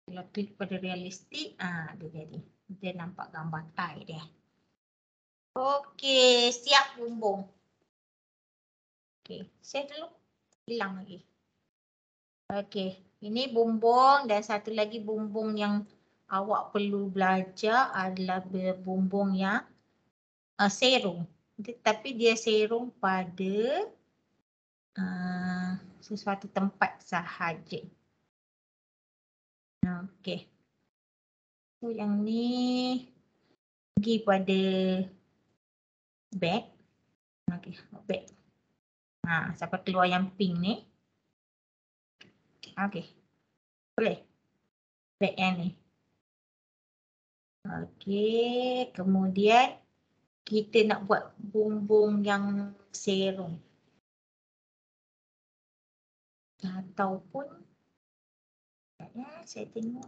Kalau klik pada realistik, dia jadi. Dia nampak gambar tie dia. Okey, siap bumbung. Okey, save dulu. Hilang lagi. Okey, ini bumbung dan satu lagi bumbung yang awak perlu belajar adalah bumbung yang serong. Tapi dia serong pada sesuatu tempat sahaja. Okey. So yang ni pergi pada back. Okey, back. Sampai keluar yang pink ni. Okey. Boleh. Back yang ni. Okey, kemudian kita nak buat bumbung yang serong. Ataupun saya tengok.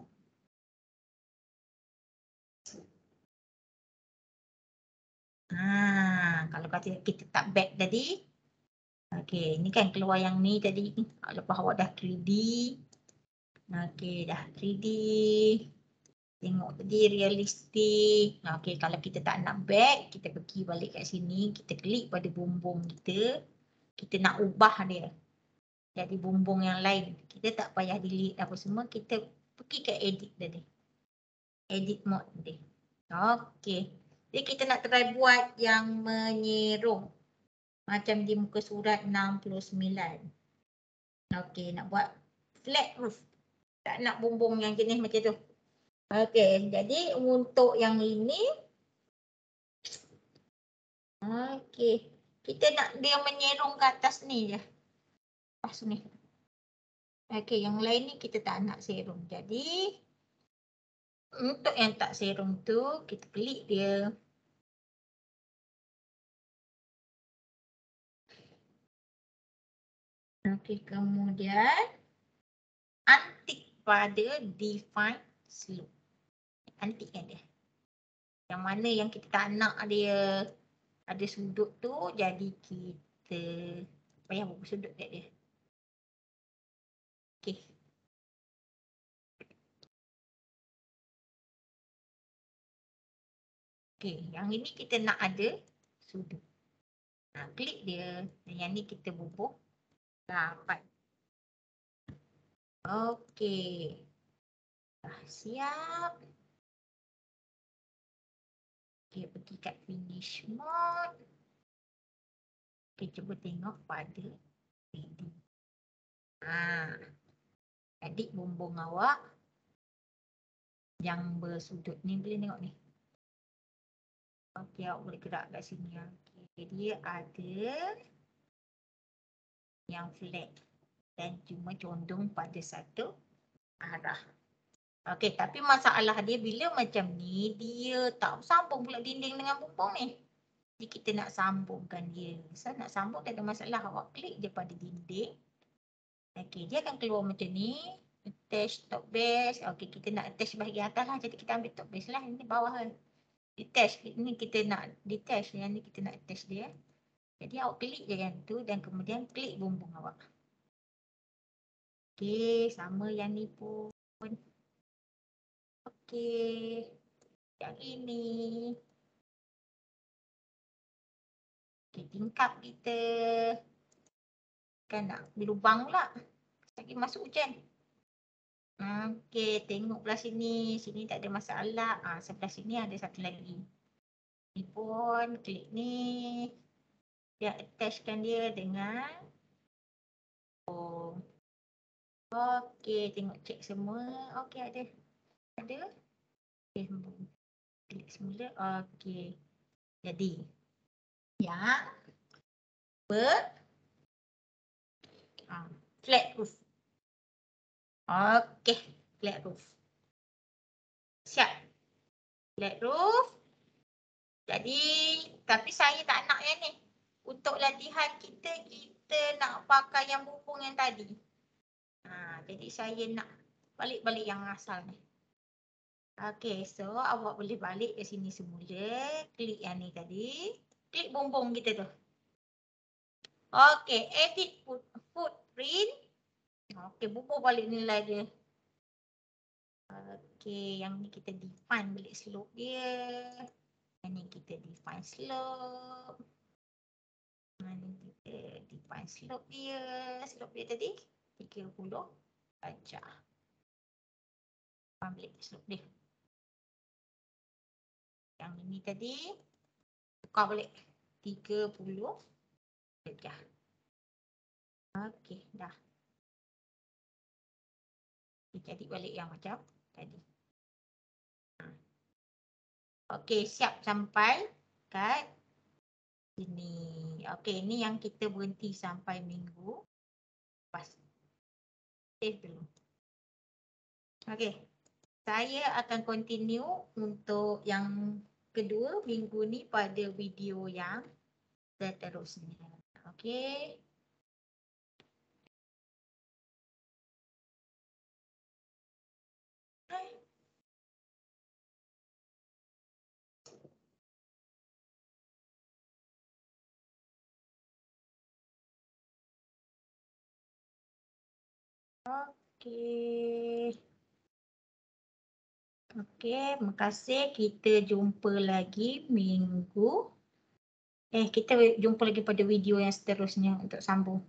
Kalau kata kita tak back tadi. Okey, ni kan keluar yang ni tadi. Lepas awak dah 3D. Okey, dah 3D. Tengok tadi realistik. Okey, kalau kita tak nak back, kita pergi balik kat sini. Kita klik pada bumbung kita. Kita nak ubah dia jadi bumbung yang lain. Kita tak payah delete apa semua. Kita pergi ke edit tadi. Edit mode tadi. Okey. Jadi kita nak try buat yang menyerong. Macam di muka surat 69. Okey, nak buat flat roof. Tak nak bumbung yang jenis macam tu. Okey, jadi untuk yang ini. Okey. Kita nak dia menyerong ke atas ni je. Pas ni. Okey, yang lain ni kita tak nak serong. Jadi untuk yang tak serong tu kita klik dia. Okey, kemudian antik pada define slope. Antikkan dia. Yang mana yang kita tak nak dia ada sudut tu, jadi kita payah buat sudut kat dia. Okey. Okey, yang ini kita nak ada sudut. Nah, klik dia. Dan yang ni kita bubuh. Dapat. Okey. Dah siap. Okey, pergi kat finish mode. Okey, cuba tengok pada 3D. Adik bumbung awak yang bersudut ni boleh tengok ni. Okey, awak boleh gerak kat sini. Okey, dia ada yang flat dan cuma condong pada satu arah. Okey, tapi masalah dia bila macam ni, dia tak sambung pula dinding dengan bumbung ni. Jadi kita nak sambungkan dia. So nak sambung tak ada masalah. Awak klik je pada dinding. Okey, dia akan keluar macam ni. Attach top base. Okey, kita nak attach bahagian atas lah. Jadi kita ambil top base lah. Ini bawah kan. Detach. Ini kita nak detach. Yang ni kita nak attach dia. Jadi awak klik je yang tu dan kemudian klik bumbung awak. Okey, sama yang ni pun. Okey. Yang ini. Okey, tingkap kita. Kan nak berlubang pula. Lagi masuk hujan. Okey, tengok belah sini. Sini tak ada masalah. Sebelah sini ada satu lagi. Ni pun klik ni. Dia attachkan dia dengan okey, tengok cek semua. Okey, ada. Ada. Okey, klik semula. Okey. Jadi yang flat roof. Okey, flat roof. Siap. Flat roof. Jadi, tapi saya tak nak yang ni. Untuk latihan kita nak pakai yang bumbung yang tadi. Jadi saya nak balik yang asal ni. Okey, so awak boleh balik ke sini semula. Klik yang ni tadi. Klik bumbung kita tu. Okey, edit footprint. Okey, bubuh balik nilai dia. Okey, yang ni kita define balik slope dia. Yang ni kita define slope. Ni kita define slope dia. Slope dia tadi 30 darjah. Balik slope dia. Yang ini tadi tukar balik 30 darjah. Okey, dah. Jadi balik yang macam tadi. Okey, siap sampai kat sini. Okey, ini yang kita berhenti sampai minggu lepas. Save dulu. Okey. Saya akan continue untuk yang kedua minggu ni pada video yang seterusnya. Okey. Okey. Okey, terima kasih. Kita jumpa lagi minggu. Kita jumpa lagi pada video yang seterusnya untuk sambung.